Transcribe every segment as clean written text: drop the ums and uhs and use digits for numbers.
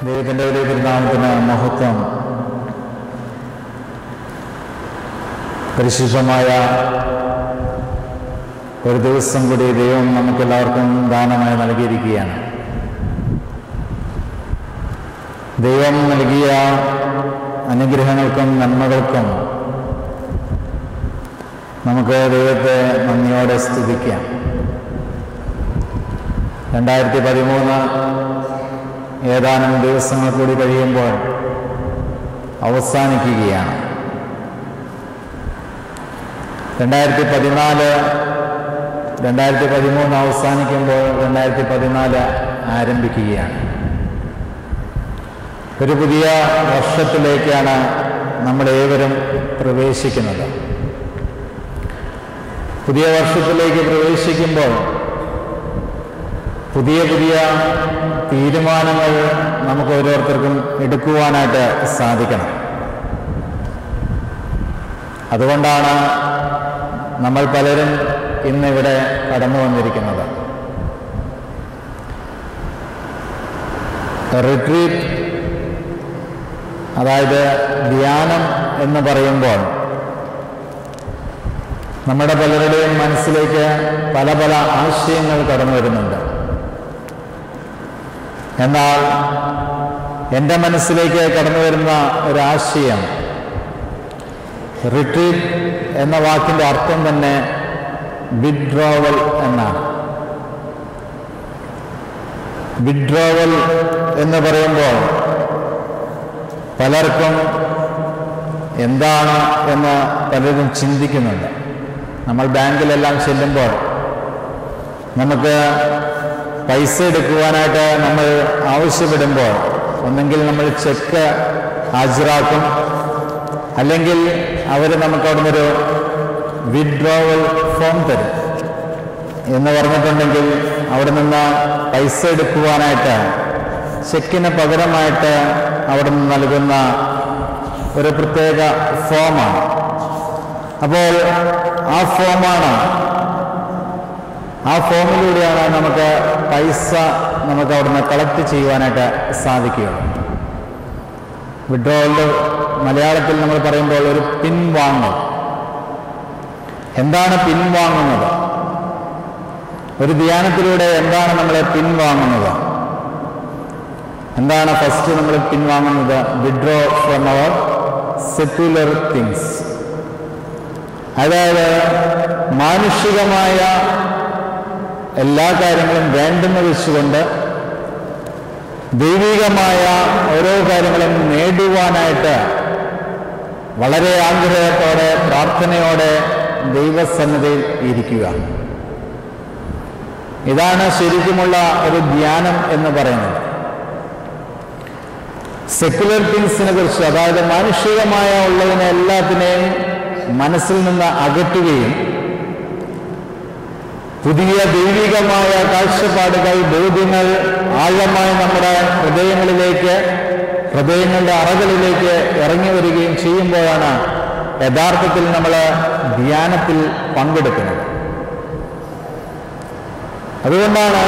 ദൈവത്തിൻ്റെ വലിയ തിരുനാമത്തിന് മഹത്വം. പരിശുദ്ധമായ ഒരു ദിവസം കൂടി ദൈവം നമുക്കെല്ലാവർക്കും ദാനമായി നൽകിയിരിക്കുകയാണ്. ദൈവം നൽകിയ അനുഗ്രഹങ്ങൾക്കും നന്മകൾക്കും നമുക്ക് ദൈവത്തെ നന്ദിയോടെ സ്തുതിക്കാം. 2013 ഏതാനും ദിവസങ്ങൾ കൂടി കഴിയുമ്പോൾ അവസാനിക്കുകയാണ്. 2013 അവസാനിക്കുമ്പോൾ 2014 ആരംഭിക്കുകയാണ്. ഒരു പുതിയ വർഷത്തിലേക്കാണ് നമ്മളേവരും പ്രവേശിക്കുന്നത്. പുതിയ വർഷത്തിലേക്ക് പ്രവേശിക്കുമ്പോൾ പുതിയ പുതിയ തീരുമാനങ്ങൾ നമുക്ക് ഓരോരുത്തർക്കും എടുക്കുവാനായിട്ട് സാധിക്കണം. അതുകൊണ്ടാണ് നമ്മൾ പലരും ഇന്നിവിടെ കടന്നു വന്നിരിക്കുന്നത്. റിട്രീറ്റ്, അതായത് ധ്യാനം എന്ന് പറയുമ്പോൾ നമ്മുടെ പലരുടെയും മനസ്സിലേക്ക് പല പല ആശയങ്ങൾ കടന്നു വരുന്നുണ്ട്. എന്നാൽ എൻ്റെ മനസ്സിലേക്ക് കടന്നു വരുന്ന ഒരാശയം, റിട്രീറ്റ് എന്ന വാക്കിൻ്റെ അർത്ഥം തന്നെ വിഡ്രോവൽ എന്നാണ്. വിഡ്രോവൽ എന്ന് പറയുമ്പോൾ പലർക്കും എന്താണ് എന്ന് പലരും ചിന്തിക്കുന്നുണ്ട്. നമ്മൾ ബാങ്കിലെല്ലാം ചെല്ലുമ്പോൾ നമുക്ക് പൈസ എടുക്കുവാനായിട്ട് നമ്മൾ ആവശ്യപ്പെടുമ്പോൾ ഒന്നെങ്കിൽ നമ്മൾ ചെക്ക് ഹാജരാക്കും, അല്ലെങ്കിൽ അവർ നമുക്ക് അവിടെ നിന്നൊരു വിഡ്രോവൽ ഫോം തരും എന്ന് പറഞ്ഞിട്ടുണ്ടെങ്കിൽ അവിടെ നിന്ന് പൈസ എടുക്കുവാനായിട്ട് ചെക്കിന് പകരമായിട്ട് അവിടെ നിന്ന് നൽകുന്ന ഒരു പ്രത്യേക ഫോമാണ്. അപ്പോൾ ആ ഫോമിലൂടെയാണ് നമുക്ക് പൈസ നമുക്ക് അവിടുന്ന് കളക്ട് ചെയ്യുവാനായിട്ട് സാധിക്കുകയുള്ളൂ. വിഡ്രോവലിൻ്റെ മലയാളത്തിൽ നമ്മൾ പറയുമ്പോൾ ഒരു പിൻവാങ്ങൽ. എന്താണ് പിൻവാങ്ങുന്നത്? ഒരു ധ്യാനത്തിലൂടെ എന്താണ് നമ്മളെ പിൻവാങ്ങുന്നത്? എന്താണ് ഫസ്റ്റ് നമ്മൾ പിൻവാങ്ങുന്നത്? Withdraw from our secular things. അതായത് മാനുഷികമായ എല്ലാ കാര്യങ്ങളും വേണ്ടെന്ന് വെച്ചുകൊണ്ട് ദൈവികമായ ഓരോ കാര്യങ്ങളും നേടുവാനായിട്ട് വളരെ ആഗ്രഹത്തോടെ പ്രാർത്ഥനയോടെ ദൈവസന്നിധിയിൽ ഇരിക്കുക. ഇതാണ് ശരിക്കുമുള്ള ഒരു ധ്യാനം എന്ന് പറയുന്നത്. സെക്യുലർ തിങ്സിനെ കുറിച്ച്, അതായത് മാനുഷികമായ ഉള്ളതിനെ എല്ലാത്തിനെയും മനസ്സിൽ നിന്ന് അകറ്റുകയും പുതിയ ദൈവികമായ കാഴ്ചപ്പാടുകൾ, ബോധ്യങ്ങൾ ആഴമായി നമ്മുടെ ഹൃദയങ്ങളുടെ അറകളിലേക്ക് ഇറങ്ങി വരികയും ചെയ്യുമ്പോഴാണ് യഥാർത്ഥത്തിൽ നമ്മൾ ധ്യാനത്തിൽ പങ്കെടുക്കുന്നത്. അതുകൊണ്ടാണ്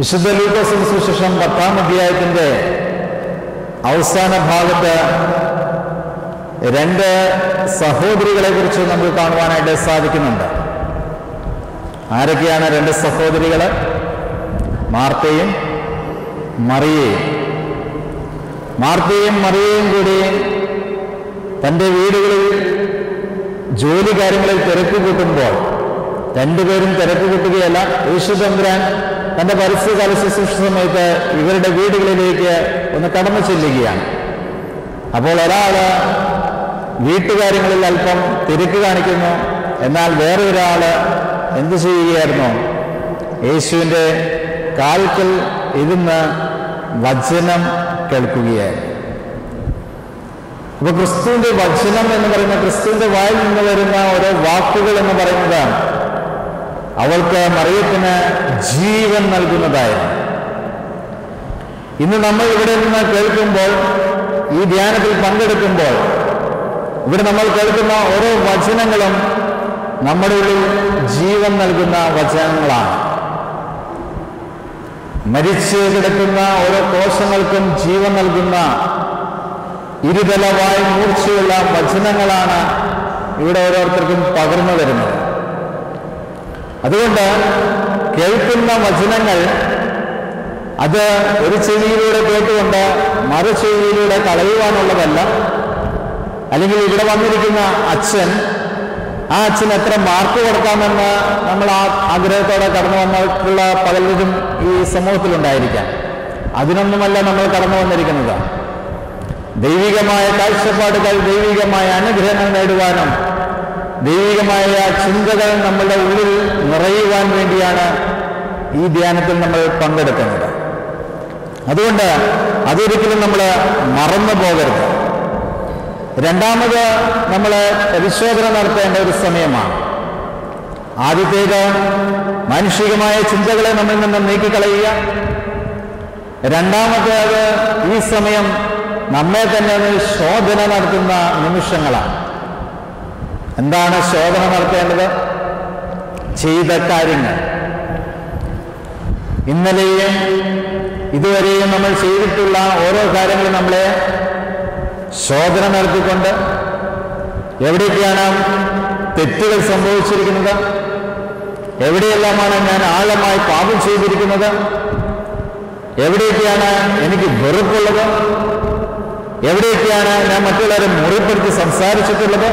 വിശുദ്ധ ലൂക്കോസ് സുവിശേഷം 10-ാം അധ്യായത്തിന്റെ അവസാന ഭാഗത്ത് 2 സഹോദരികളെ കുറിച്ച് നമുക്ക് കാണുവാനായിട്ട് സാധിക്കുന്നുണ്ട്. ആരൊക്കെയാണ് 2 സഹോദരികൾ? മാർത്തയും മറിയയും. മാർത്തയും മറിയയും കൂടി തൻ്റെ വീടുകളിൽ ജോലി കാര്യങ്ങളിൽ തിരക്ക് കൂട്ടുമ്പോൾ, 2 പേരും തിരക്ക് കൂട്ടുകയല്ല, യേശു തമ്പുരാൻ തൻ്റെ പരസ്യകാല ശുശ്രൂഷ സമയത്ത് ഇവരുടെ വീടുകളിലേക്ക് ഒന്ന് കടന്നു ചെല്ലുകയാണ്. അപ്പോൾ ഒരാള് വീട്ടുകാര്യങ്ങളിൽ അല്പം തിരക്ക് കാണിക്കുന്നു, എന്നാൽ വേറെ ഒരാള് എന്തു ചെയ്യുകയായിരുന്നു? യേശുവിൻ്റെ കാൽക്കൽ ഇരുന്ന് വചനം കേൾക്കുകയായിരുന്നു. അപ്പൊ ക്രിസ്തുവിന്റെ വചനം എന്ന് പറയുന്ന, ക്രിസ്തുവിന്റെ വായിൽ നിന്ന് വരുന്ന ഓരോ വാക്കുകൾ എന്ന് പറയുന്നത് അവൾക്ക്, മറിയത്തിന് ജീവൻ നൽകുന്നതായിരുന്നു. ഇന്ന് നമ്മൾ ഇവിടെ നിന്ന് കേൾക്കുമ്പോൾ, ഈ ധ്യാനത്തിൽ പങ്കെടുക്കുമ്പോൾ ഇവിടെ നമ്മൾ കേൾക്കുന്ന ഓരോ വചനങ്ങളും നമ്മുടെ ഉള്ളിൽ ജീവൻ നൽകുന്ന വചനങ്ങളാണ്. മരിച്ചു കിടക്കുന്ന ഓരോ കോശങ്ങൾക്കും ജീവൻ നൽകുന്ന ഇരുതലവായി മൂർച്ചയുള്ള വചനങ്ങളാണ് ഇവിടെ ഓരോരുത്തർക്കും പകർന്നു തരുന്നത്. അതുകൊണ്ട് കേൾക്കുന്ന വചനങ്ങൾ അത് ഒരു ചെവിയിലൂടെ കേട്ടുകൊണ്ട് മറു ചെവിയിലൂടെ കളയുവാനുള്ളതല്ല. അല്ലെങ്കിൽ ഇവിടെ വന്നിരിക്കുന്ന അച്ഛൻ, ആ അച്ഛൻ എത്ര മാർക്ക് കൊടുക്കാമെന്ന് നമ്മൾ ആ ആഗ്രഹത്തോടെ കടന്നു വന്നിട്ടുള്ള പലരും ഈ സമൂഹത്തിലുണ്ടായിരിക്കാം. അതിനൊന്നുമല്ല നമ്മൾ കടന്നു വന്നിരിക്കുന്നത്. ദൈവികമായ കാഴ്ചപ്പാടുകൾ, ദൈവികമായ അനുഗ്രഹങ്ങൾ നേടുവാനും ദൈവികമായ ചിന്തകൾ നമ്മളുടെ ഉള്ളിൽ നിറയുവാൻ വേണ്ടിയാണ് ഈ ധ്യാനത്തിൽ നമ്മൾ പങ്കെടുക്കുന്നത്. അതുകൊണ്ട് അതൊരിക്കലും നമ്മൾ മറന്നു പോകരുത്. രണ്ടാമത് നമ്മൾ പരിശോധന നടത്തേണ്ട ഒരു സമയമാണ്. ആദ്യത്തേത് മാനുഷികമായ ചിന്തകളെ നമ്മിൽ നിന്ന് നീക്കിക്കളയുക. രണ്ടാമത്തേത് ഈ സമയം നമ്മെ തന്നെ ശോധന നടത്തുന്ന നിമിഷങ്ങളാണ്. എന്താണ് ശോധന നടത്തേണ്ടത്? ചെയ്ത കാര്യങ്ങൾ, ഇന്നലെയും ഇതുവരെയും നമ്മൾ ചെയ്തിട്ടുള്ള ഓരോ കാര്യങ്ങളും നമ്മളെ ശോധന നടത്തിക്കൊണ്ട് എവിടെയൊക്കെയാണ് തെറ്റുകൾ സംഭവിച്ചിരിക്കുന്നത്, എവിടെയെല്ലാമാണ് ഞാൻ ആഴമായി പാപം ചെയ്തിരിക്കുന്നത്, എവിടെയൊക്കെയാണ് എനിക്ക് വെറുപ്പുള്ളത്, എവിടെയൊക്കെയാണ് ഞാൻ മറ്റുള്ളവരെ മുറിപ്പെടുത്തി സംസാരിച്ചിട്ടുള്ളത്,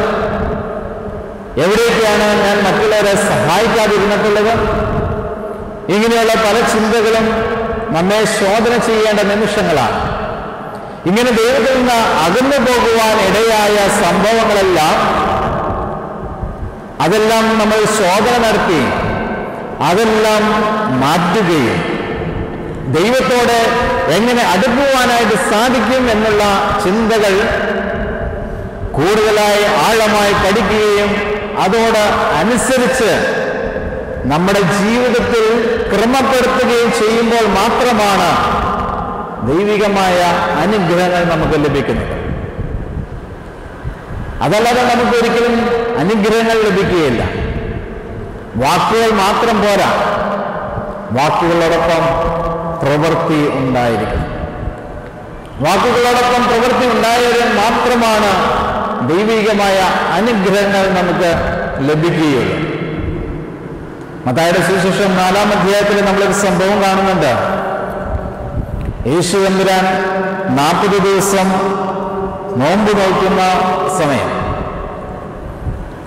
എവിടെയൊക്കെയാണ് ഞാൻ മറ്റുള്ളവരെ സഹായിക്കാതിരുന്നിട്ടുള്ളത്. ഇങ്ങനെയുള്ള പല ചിന്തകളും നമ്മെ ശോധന ചെയ്യേണ്ട നിമിഷങ്ങളാണ്. ഇങ്ങനെ ദൈവത്തിൽ നിന്ന് അകന്നു പോകുവാൻ ഇടയായ സംഭവങ്ങളെല്ലാം അതെല്ലാം നമ്മൾ ശോധന നടത്തി അതെല്ലാം മാറ്റുകയും ദൈവത്തോട് എങ്ങനെ അടുക്കുവാനായിട്ട് സാധിക്കും എന്നുള്ള ചിന്തകൾ കൂടുതലായി ആഴമായി പഠിക്കുകയും അതോട് അനുസരിച്ച് നമ്മുടെ ജീവിതത്തിൽ ക്രമപ്പെടുത്തുകയും ചെയ്യുമ്പോൾ മാത്രമാണ് ദൈവികമായ അനുഗ്രഹങ്ങൾ നമുക്ക് ലഭിക്കുന്നത്. അതല്ലാതെ നമുക്ക് ഒരിക്കലും അനുഗ്രഹങ്ങൾ ലഭിക്കുകയില്ല. വാക്കുകൾ മാത്രം പോരാ, വാക്കുകളോടൊപ്പം പ്രവൃത്തി ഉണ്ടായിരിക്കണം. വാക്കുകളോടൊപ്പം പ്രവൃത്തി ഉണ്ടായാൽ മാത്രമാണ് ദൈവികമായ അനുഗ്രഹങ്ങൾ നമുക്ക് ലഭിക്കുകയുള്ളൂ. മത്തായിയുടെ സുവിശേഷം 4-ാം അധ്യായത്തിൽ നമ്മളൊരു സംഭവം കാണുന്നുണ്ട്. യേശു തമ്പുരാൻ 40 ദിവസം നോമ്പ് നോക്കുന്ന സമയം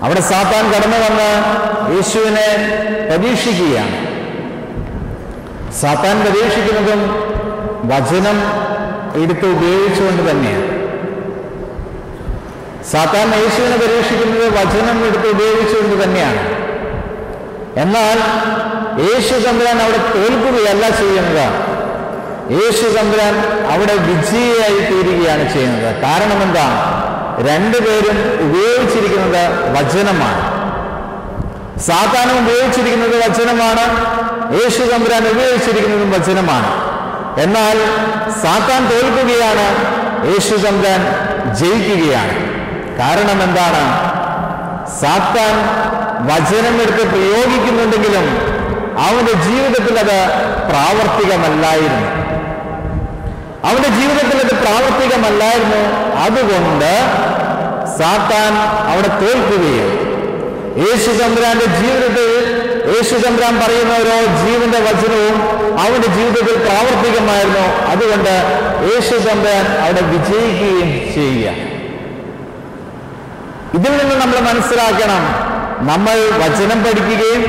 അവിടെ സാത്താൻ കടന്നു വന്ന് യേശുവിനെ പരീക്ഷിക്കുകയാണ്. സാത്താൻ പരീക്ഷിക്കുന്നതും വചനം എടുത്ത് ഉപയോഗിച്ചുകൊണ്ട് തന്നെയാണ്. സാത്താൻ യേശുവിനെ പരീക്ഷിക്കുന്നത് വചനം എടുത്ത് ഉപയോഗിച്ചുകൊണ്ട് തന്നെയാണ്. എന്നാൽ യേശു തമ്പുരാൻ അവിടെ തോൽക്കുകയല്ല ചെയ്യുന്നത്. യേശു തമ്പുരാൻ അവിടെ വിജയിയായി തീരുകയാണ് ചെയ്യുന്നത്. കാരണം എന്താ? രണ്ടുപേരും ഉപയോഗിച്ചിരിക്കുന്നത് വചനമാണ്. സാത്താനും ഉപയോഗിച്ചിരിക്കുന്നത് വചനമാണ്, യേശു തമ്പുരാൻ ഉപയോഗിച്ചിരിക്കുന്നതും വചനമാണ്. എന്നാൽ സാത്താൻ തോൽക്കുകയാണ്, യേശു തമ്പുരാൻ ജയിക്കുകയാണ്. കാരണം എന്താണ്? സാത്താൻ വചനമെടുത്ത് പ്രയോഗിക്കുന്നുണ്ടെങ്കിലും അവന്റെ ജീവിതത്തിൽ അത് പ്രാവർത്തികമല്ലായിരുന്നു. അതുകൊണ്ട് സാത്താൻ അവിടെ തോൽക്കുകയും യേശു തമ്പുരാന്റെ ജീവിതത്തിൽ യേശു തമ്പുരാൻ പറയുന്ന ഓരോ ജീവന്റെ വചനവും അവന്റെ ജീവിതത്തിൽ പ്രാവർത്തികമായിരുന്നു. അതുകൊണ്ട് യേശു തമ്പുരാൻ അവിടെ വിജയിക്കുകയും ചെയ്യുക. ഇതിൽ നിന്ന് നമ്മൾ മനസ്സിലാക്കണം, നമ്മൾ വചനം പഠിക്കുകയും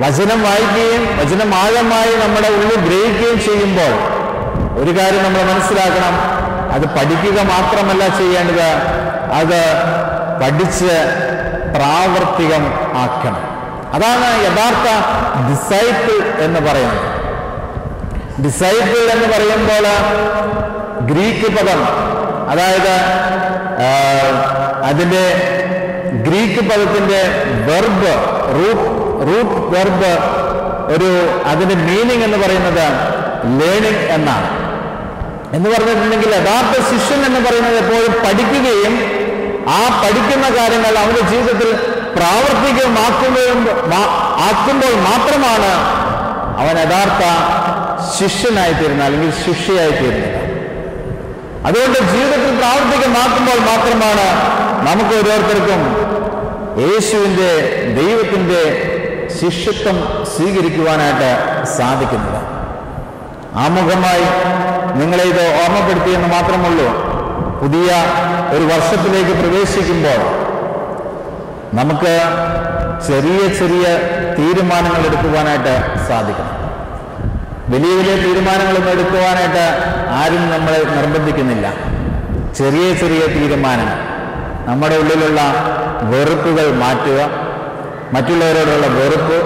വചനം വായിക്കുകയും വചനം ആഴമായി നമ്മുടെ ഉള്ളിൽ ഗ്രഹിക്കുകയും ചെയ്യുമ്പോൾ ഒരു കാര്യം നമ്മൾ മനസ്സിലാക്കണം, അത് പഠിക്കുക മാത്രമല്ല ചെയ്യേണ്ടത്, അത് പഠിച്ച് പ്രാവർത്തികം ആക്കണം. അതാണ് യഥാർത്ഥ ഡിസൈപ്പിൾ എന്ന് പറയുന്നത്. ഡിസൈപ്പിൾ എന്ന് പറയുമ്പോൾ ഗ്രീക്ക് പദം, അതായത് അതിൻ്റെ ഗ്രീക്ക് പദത്തിൻ്റെ വെർബ്, റൂട്ട് വെർബ്, അതിൻ്റെ മീനിങ് എന്ന് പറയുന്നത് ലേണിംഗ് എന്നാണ്. എന്ന് പറഞ്ഞിട്ടുണ്ടെങ്കിൽ യഥാർത്ഥ ശിഷ്യൻ എന്ന് പറയുന്നത് എപ്പോഴും പഠിക്കുകയും ആ പഠിക്കുന്ന കാര്യങ്ങൾ അവന്റെ ജീവിതത്തിൽ പ്രാവർത്തികമാക്കുമ്പോൾ മാത്രമാണ് അവൻ യഥാർത്ഥ ശിഷ്യനായിത്തീരുന്ന അല്ലെങ്കിൽ ശിഷ്യയായിത്തീരുന്നത്. അതുകൊണ്ട് ജീവിതത്തിൽ പ്രാവർത്തികമാക്കുമ്പോൾ മാത്രമാണ് നമുക്ക് ഓരോരുത്തർക്കും യേശുവിൻ്റെ ദൈവത്തിൻ്റെ ശിഷ്യത്വം സ്വീകരിക്കുവാനായിട്ട് സാധിക്കുന്നത്. ആമുഖമായി നിങ്ങളെ ഇത് ഓർമ്മപ്പെടുത്തിയെന്ന് മാത്രമുള്ളൂ. പുതിയ ഒരു വർഷത്തിലേക്ക് പ്രവേശിക്കുമ്പോൾ നമുക്ക് ചെറിയ ചെറിയ തീരുമാനങ്ങൾ എടുക്കുവാനായിട്ട് സാധിക്കണം. വലിയ വലിയ തീരുമാനങ്ങളൊന്നും എടുക്കുവാനായിട്ട് ആരും നമ്മളെ നിർബന്ധിക്കുന്നില്ല. ചെറിയ ചെറിയ തീരുമാനങ്ങൾ, നമ്മുടെ ഉള്ളിലുള്ള വെറുപ്പുകൾ മാറ്റുക, മറ്റുള്ളവരോടുള്ള വെറുപ്പ്,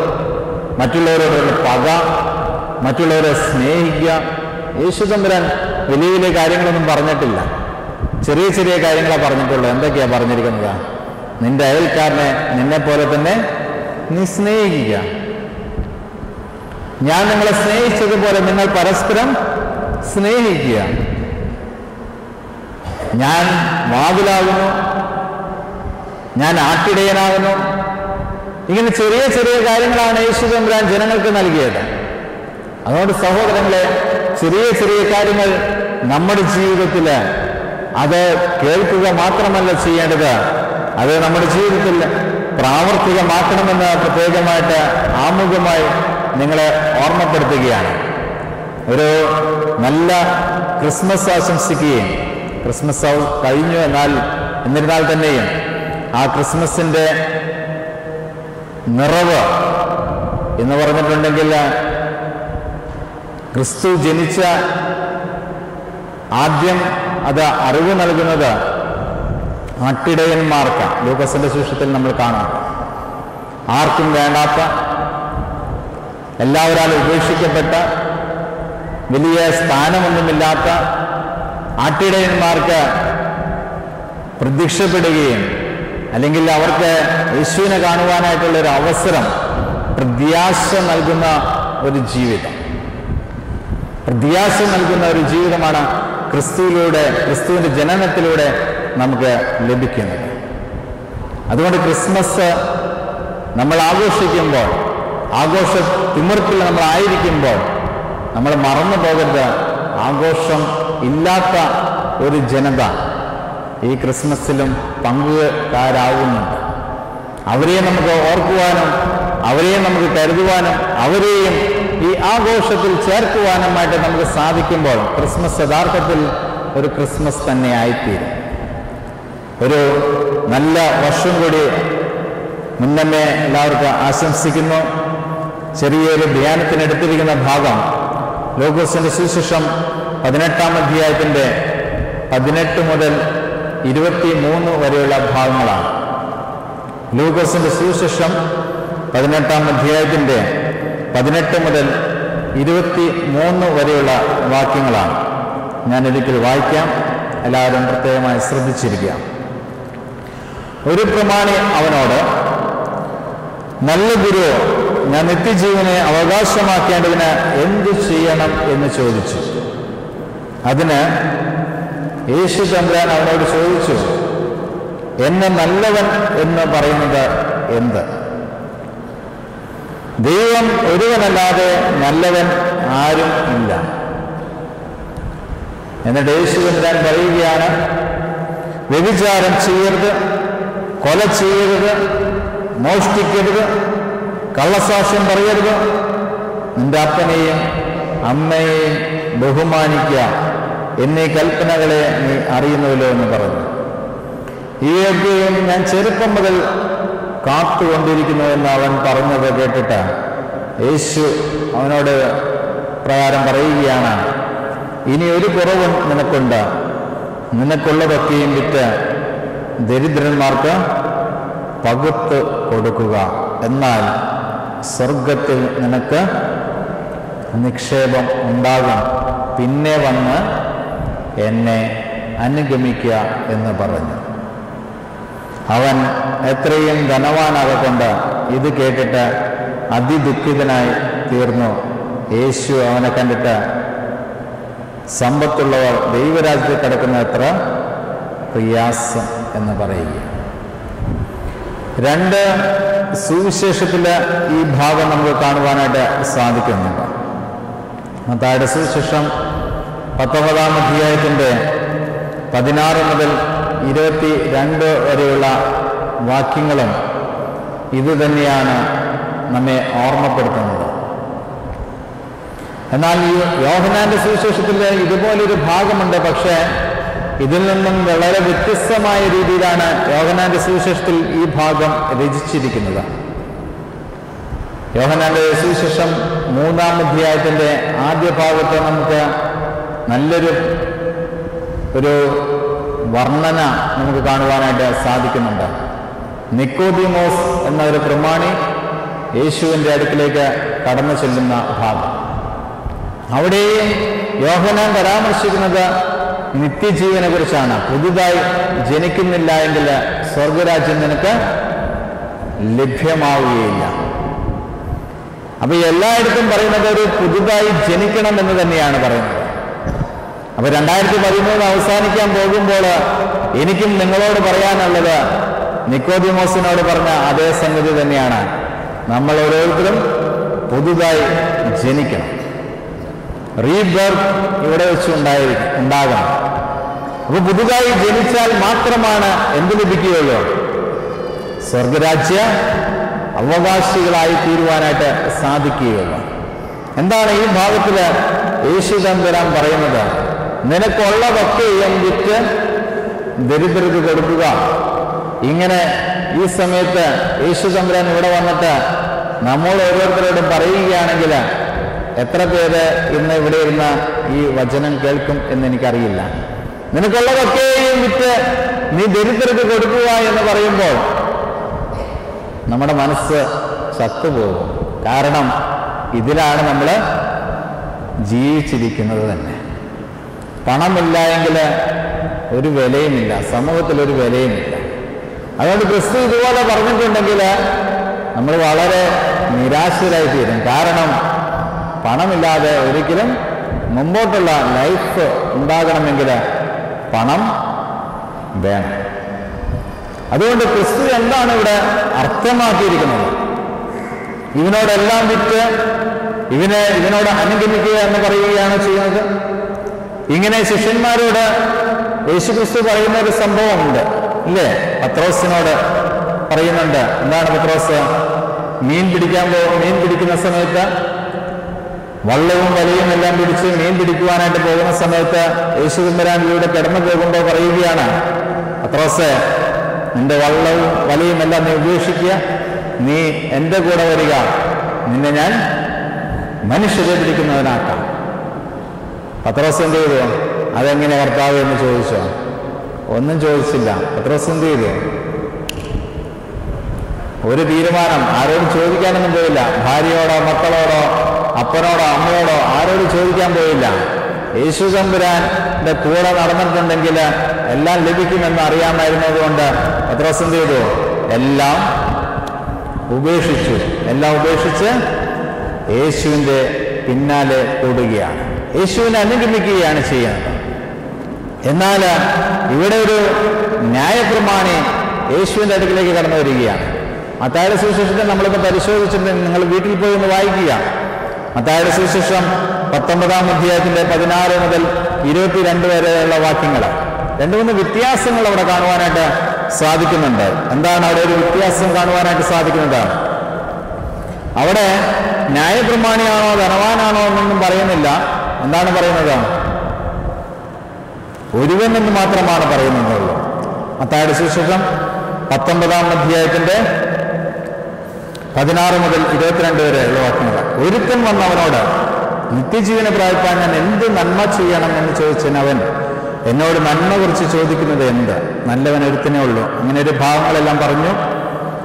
മറ്റുള്ളവരോടുള്ള പക, മറ്റുള്ളവരെ സ്നേഹിക്കുക. യേശു തമ്പുരാൻ വലിയ വലിയ കാര്യങ്ങളൊന്നും പറഞ്ഞിട്ടില്ല, ചെറിയ ചെറിയ കാര്യങ്ങളാണ് പറഞ്ഞിട്ടുള്ളൂ. എന്തൊക്കെയാണ് പറഞ്ഞിരിക്കുന്നത്? നിന്റെ അയൽക്കാരനെ നിന്നെ പോലെ തന്നെ നീ സ്നേഹിക്കുക. ഞാൻ നിങ്ങളെ സ്നേഹിച്ചതുപോലെ നിങ്ങൾ പരസ്പരം സ്നേഹിക്കുക. ഞാൻ വാതിലാകുന്നു, ഞാൻ ആട്ടിടയനാകുന്നു. ഇങ്ങനെ ചെറിയ ചെറിയ കാര്യങ്ങളാണ് യേശു തമ്പുരാൻ ജനങ്ങൾക്ക് നൽകിയത്. അതുകൊണ്ട് സഹോദരങ്ങളെ, ചെറിയ ചെറിയ കാര്യങ്ങൾ നമ്മുടെ ജീവിതത്തിൽ അത് കേൾക്കുക മാത്രമല്ല ചെയ്യേണ്ടത്, അത് നമ്മുടെ ജീവിതത്തിൽ പ്രാവർത്തികമാക്കണമെന്ന് പ്രത്യേകമായിട്ട് ആമുഖമായി നിങ്ങളെ ഓർമ്മപ്പെടുത്തുകയാണ്. ഒരു നല്ല ക്രിസ്മസ് ആശംസിക്കുകയും, ക്രിസ്മസ് കഴിഞ്ഞു എന്നിരുന്നാൽ തന്നെയും ആ ക്രിസ്മസിൻ്റെ നിറവ് എന്ന് പറഞ്ഞിട്ടുണ്ടെങ്കിൽ ക്രിസ്തു ജനിച്ച ആദ്യം അത് അറിവ് നൽകുന്നത് ആട്ടിടയന്മാർക്ക്. ലൂക്കോസിന്റെ സുവിശേഷത്തിൽ നമ്മൾ കാണാം, ആർക്കും വേണ്ടാത്ത, എല്ലാവരാലും ഉപേക്ഷിക്കപ്പെട്ട, വലിയ സ്ഥാനമൊന്നുമില്ലാത്ത ആട്ടിടയന്മാർക്ക് പ്രത്യക്ഷപ്പെടുകയും അല്ലെങ്കിൽ അവർക്ക് യേശുവിനെ കാണുവാനായിട്ടുള്ളൊരു അവസരം, പ്രത്യാശ നൽകുന്ന ഒരു ജീവിതം, പ്രത്യാശ നൽകുന്ന ഒരു ജീവിതമാണ് ക്രിസ്തുവിന്റെ ജനനത്തിലൂടെ നമുക്ക് ലഭിക്കുന്നത്. അതുകൊണ്ട് ക്രിസ്മസ് നമ്മൾ ആഘോഷിക്കുമ്പോൾ, ആഘോഷ തിമിർപ്പിൽ നമ്മൾ ആയിരിക്കുമ്പോൾ നമ്മൾ മറന്നു പോകരുത്, ആഘോഷം ഇല്ലാത്ത ഒരു ജനത ഈ ക്രിസ്മസിലും പങ്കുകാരാകുന്നുണ്ട്. അവരെയും നമുക്ക് ഓർക്കുവാനും അവരെയും നമുക്ക് കരുതുവാനും അവരെയും ഈ ആഘോഷത്തിൽ ചേർക്കുവാനുമായിട്ട് നമുക്ക് സാധിക്കുമ്പോൾ ക്രിസ്മസ് യഥാർത്ഥത്തിൽ ഒരു ക്രിസ്മസ് തന്നെ ആയിത്തീരും. ഒരു നല്ല വർഷം കൂടി മുന്നമേ എല്ലാവർക്കും ആശംസിക്കുന്നു. ചെറിയൊരു ധ്യാനത്തിനെടുത്തിരിക്കുന്ന ഭാഗം ലൂക്കോസിന്റെ സുവിശേഷം 18-ാം അധ്യായത്തിന്റെ 18 മുതൽ 23 വരെയുള്ള ഭാഗങ്ങളാണ്. ലൂക്കോസിന്റെ സുവിശേഷം 18-ാം അധ്യായത്തിന്റെ 18 മുതൽ 23 വരെയുള്ള വാക്യങ്ങളാണ്. ഞാൻ ഒരിക്കൽ വായിക്കാം, എല്ലാവരും പ്രത്യേകമായി ശ്രദ്ധിച്ചിരിക്കുക. ഒരു പ്രമാണി അവനോട്, നല്ല ഗുരു, ഞാൻ നിത്യജീവനെ അവകാശമാക്കേണ്ടതിന് എന്തു ചെയ്യണം എന്ന് ചോദിച്ചു. അതിന് യേശു തമ്പുരാൻ അവനോട് ചോദിച്ചു, എന്നെ നല്ലവൻ എന്ന് പറയുന്നത് എന്ത്? ദൈവം ഒരുവനല്ലാതെ നല്ലവൻ ആരും ഇല്ല. എന്നിട്ട് യേശു തമ്പുരാൻ പറയുകയാണ്, വ്യഭിചാരം ചെയ്യരുത്, കൊല ചെയ്യരുത്, മോഷ്ടിക്കരുത്, കള്ളസാക്ഷ്യം പറയരുത്, നിന്റെ അപ്പനെയും അമ്മയെയും ബഹുമാനിക്കുക എന്നീ കൽപ്പനകളെ നീ അറിയുന്നുവല്ലോ എന്ന് പറഞ്ഞു. ഇവയൊക്കെയും ഞാൻ ചെറുപ്പം മുതൽ കാത്തുകൊണ്ടിരിക്കുന്നു എന്ന് അവൻ പറഞ്ഞത് കേട്ടിട്ട് യേശു അവനോട് പ്രകാരം പറയുകയാണ്, ഇനി ഒരു കുറവും നിനക്കുണ്ട്, നിനക്കുള്ളതൊക്കെയും വിറ്റ് ദരിദ്രന്മാർക്ക് പകുത്ത് കൊടുക്കുക, എന്നാൽ സ്വർഗത്തിൽ നിനക്ക് നിക്ഷേപം ഉണ്ടാകും, പിന്നെ വന്ന് എന്നെ അനുഗമിക്കുക എന്ന് പറഞ്ഞു. അവൻ എത്രയും ധനവാനാകൊണ്ട് ഇത് കേട്ടിട്ട് അതിദുഃഖിതനായി തീർന്നു. യേശു അവനെ കണ്ടിട്ട്, സമ്പത്തുള്ളവർ ദൈവരാജ്യത്തിൽ കിടക്കുന്ന എത്ര പ്രയാസം എന്ന് പറയുക. രണ്ട് സുവിശേഷത്തില് ഈ ഭാഗം നമുക്ക് കാണുവാനായിട്ട് സാധിക്കുന്നുണ്ട്. മത്തായിയുടെ സുവിശേഷം 19-ാം അധ്യായത്തിൻ്റെ 16 മുതൽ 22 വരെയുള്ള വാക്യങ്ങളും ഇത് തന്നെയാണ് നമ്മെ ഓർമ്മപ്പെടുത്തുന്നത്. എന്നാൽ ഈ യോഹന്നാന്റെ സുവിശേഷത്തിൽ ഇതുപോലൊരു ഭാഗമുണ്ട്. പക്ഷേ ഇതിൽ നിന്നും വളരെ വ്യത്യസ്തമായ രീതിയിലാണ് യോഹന്നാന്റെ സുവിശേഷത്തിൽ ഈ ഭാഗം രചിച്ചിരിക്കുന്നത്. യോഹന്നാന്റെ സുവിശേഷം 3-ാം അധ്യായത്തിൻ്റെ ആദ്യ ഭാഗത്ത് നമുക്ക് നല്ലൊരു വർണ്ണന നമുക്ക് കാണുവാനായിട്ട് സാധിക്കുന്നുണ്ട്. നിക്കോദീമോസ് എന്ന ഒരു പ്രമാണി യേശുവിൻ്റെ അടുക്കിലേക്ക് കടന്നു ചെല്ലുന്ന ഭാഗം. അവിടെയും യോഹന്നാൻ പരാമർശിക്കുന്നത് നിത്യജീവനെ കുറിച്ചാണ്. പുതുതായി ജനിക്കുന്നില്ല എങ്കിൽ സ്വർഗരാജ്യം നിനക്ക് ലഭ്യമാവുകയില്ല. അപ്പൊ എല്ലായിടത്തും പറയുന്നത് ഒരു പുതുതായി ജനിക്കണം എന്ന് തന്നെയാണ് പറയുന്നത്. അപ്പൊ 2013 അവസാനിക്കാൻ പോകുമ്പോൾ എനിക്കും നിങ്ങളോട് പറയാനുള്ളത് നിക്കോദീമോസിനോട് പറഞ്ഞ അതേ സംഗതി തന്നെയാണ്. നമ്മൾ ഓരോരുത്തരും പുതുതായി ജനിക്കണം. റീബർത്ത് ഇവിടെ വെച്ച് ഉണ്ടാകണം. അപ്പൊ പുതുതായി ജനിച്ചാൽ മാത്രമാണ് എന്ത് ലഭിക്കുകയുള്ളൂ? സ്വർഗരാജ്യ അവകാശികളായി തീരുവാനായിട്ട് സാധിക്കുകയുള്ളൂ. എന്താണ് ഈ ഭാഗത്തിൽ യേശു തമ്പുരാൻ പറയുന്നത്? നിനക്കുള്ളതൊക്കെയും വിറ്റ് ദരിദ്രർക്ക് കൊടുക്കുക. ഇങ്ങനെ ഈ സമയത്ത് യേശു തമ്പുരാൻ ഇവിടെ വന്നിട്ട് നമ്മൾ ഓരോരുത്തരോടും പറയുകയാണെങ്കിൽ എത്ര പേര് ഇന്ന് ഇവിടെ ഇരുന്ന് ഈ വചനം കേൾക്കും എന്നെനിക്കറിയില്ല. നിനക്കുള്ളതൊക്കെയും വിറ്റ് നീ ദരിദ്രർക്ക് കൊടുക്കുക എന്ന് പറയുമ്പോൾ നമ്മുടെ മനസ്സ് ചത്തുപോകും. കാരണം ഇതിലാണ് നമ്മൾ ജീവിച്ചിരിക്കുന്നത് തന്നെ. പണമില്ല എങ്കിൽ ഒരു വിലയുമില്ല, സമൂഹത്തിലൊരു വിലയുമില്ല. അതുകൊണ്ട് ക്രിസ്തു ഇതുപോലെ പറഞ്ഞിട്ടുണ്ടെങ്കിൽ നമ്മൾ വളരെ നിരാശരായി തീരും. കാരണം പണമില്ലാതെ ഒരിക്കലും മുമ്പോട്ടുള്ള ലൈഫ് ഉണ്ടാകണമെങ്കിൽ പണം വേണം. അതുകൊണ്ട് ക്രിസ്തു എന്താണ് ഇവിടെ അർത്ഥമാക്കിയിരിക്കുന്നത്? ഇവനോടെല്ലാം വിറ്റ് ഇവനോട് അനുഗമിക്കുക എന്ന് പറയുകയാണ് ചെയ്യുന്നത്. ഇങ്ങനെ ശിഷ്യന്മാരോട് യേശുക്രിസ്തു പറയുന്ന ഒരു സംഭവമുണ്ട്, ഇല്ലേ? പത്രോസിനോട് പറയുന്നുണ്ട്. എന്താണ് പത്രോസ്? മീൻ പിടിക്കുന്ന സമയത്ത് വള്ളവും വലയും എല്ലാം പിടിച്ച് മീൻ പിടിക്കുവാനായിട്ട് പോകുന്ന സമയത്ത് യേശു തമ്പുരാനിലൂടെ കടന്നു പോകുമ്പോൾ പറയുകയാണ്, പത്രോസ്, നിന്റെ വള്ളവും വലയും എല്ലാം നീ ഉപേക്ഷിക്കുക, നീ എൻ്റെ കൂടെ വരിക, നിന്നെ ഞാൻ മനുഷ്യരെ പിടിക്കുന്നവനാക്കാം. പത്രോസ് എന്ത് ചെയ്തു? അതെങ്ങനെ കർത്താവ് എന്ന് ചോദിച്ചോ? ഒന്നും ചോദിച്ചില്ല. പത്രോസ് എന്ത് ചെയ്തു? ഒരു തീരുമാനം. ആരോടും ചോദിക്കാനൊന്നും പോയില്ല. ഭാര്യയോടോ മക്കളോടോ അപ്പനോടോ അമ്മയോടോ ആരോടും ചോദിക്കാൻ പോയില്ല. യേശു തമ്പുരാന്റെ കൂടെ നടന്നിട്ടുണ്ടെങ്കിൽ എല്ലാം ലഭിക്കുമെന്ന് അറിയാമായിരുന്നത് കൊണ്ട് പത്രോസ് എന്ത് ചെയ്തു? എല്ലാം ഉപേക്ഷിച്ചു. എല്ലാം ഉപേക്ഷിച്ച് യേശുവിൻ്റെ പിന്നാലെ ഓടുകയാണ്. യേശുവിനെ അനുഗമിക്കുകയാണ് ചെയ്യുന്നത്. എന്നാൽ ഇവിടെ ഒരു ന്യായപ്രമാണി യേശുവിൻ്റെ അടുക്കിലേക്ക് കടന്നു വരികയാണ്. മത്തായിയുടെ സുവിശേഷത്തെ നമ്മളിപ്പോൾ പരിശോധിച്ചിട്ട് നിങ്ങൾ വീട്ടിൽ പോയി ഒന്ന് വായിക്കുക. മത്തായിയുടെ സുവിശേഷം 19-ാം അധ്യായത്തിൻ്റെ 16 മുതൽ 22 വരെയുള്ള വാക്യങ്ങൾ. 2-3 വ്യത്യാസങ്ങൾ അവിടെ കാണുവാനായിട്ട് സാധിക്കുന്നുണ്ട്. എന്താണ് അവിടെ ഒരു വ്യത്യാസം കാണുവാനായിട്ട് സാധിക്കുന്നത്? അവിടെ ന്യായപ്രമാണിയാണോ ധനവാനാണോ എന്നൊന്നും പറയുന്നില്ല. എന്താണ് പറയുന്നത്? ഒരുവൻ എന്ന് മാത്രമാണ് പറയുന്നുള്ളൂ. മത്തായിയുടെ സുവിശേഷം 19-ാം അധ്യായത്തിൻ്റെ 16 മുതൽ 22 വരെയുള്ള വാക്യങ്ങൾ. ഒരുത്തൻ വന്നവനോട്, നിത്യജീവനെ പ്രാപിപ്പാൻ ഞാൻ എന്ത് നന്മ ചെയ്യണം എന്ന് ചോദിച്ചവൻ എന്നോട് നന്മ കുറിച്ച് ചോദിക്കുന്നത് എന്ത്? നല്ലവൻ ഒരുത്തനേ ഉള്ളൂ. അങ്ങനെ ഒരു ഭാവങ്ങളെല്ലാം പറഞ്ഞു.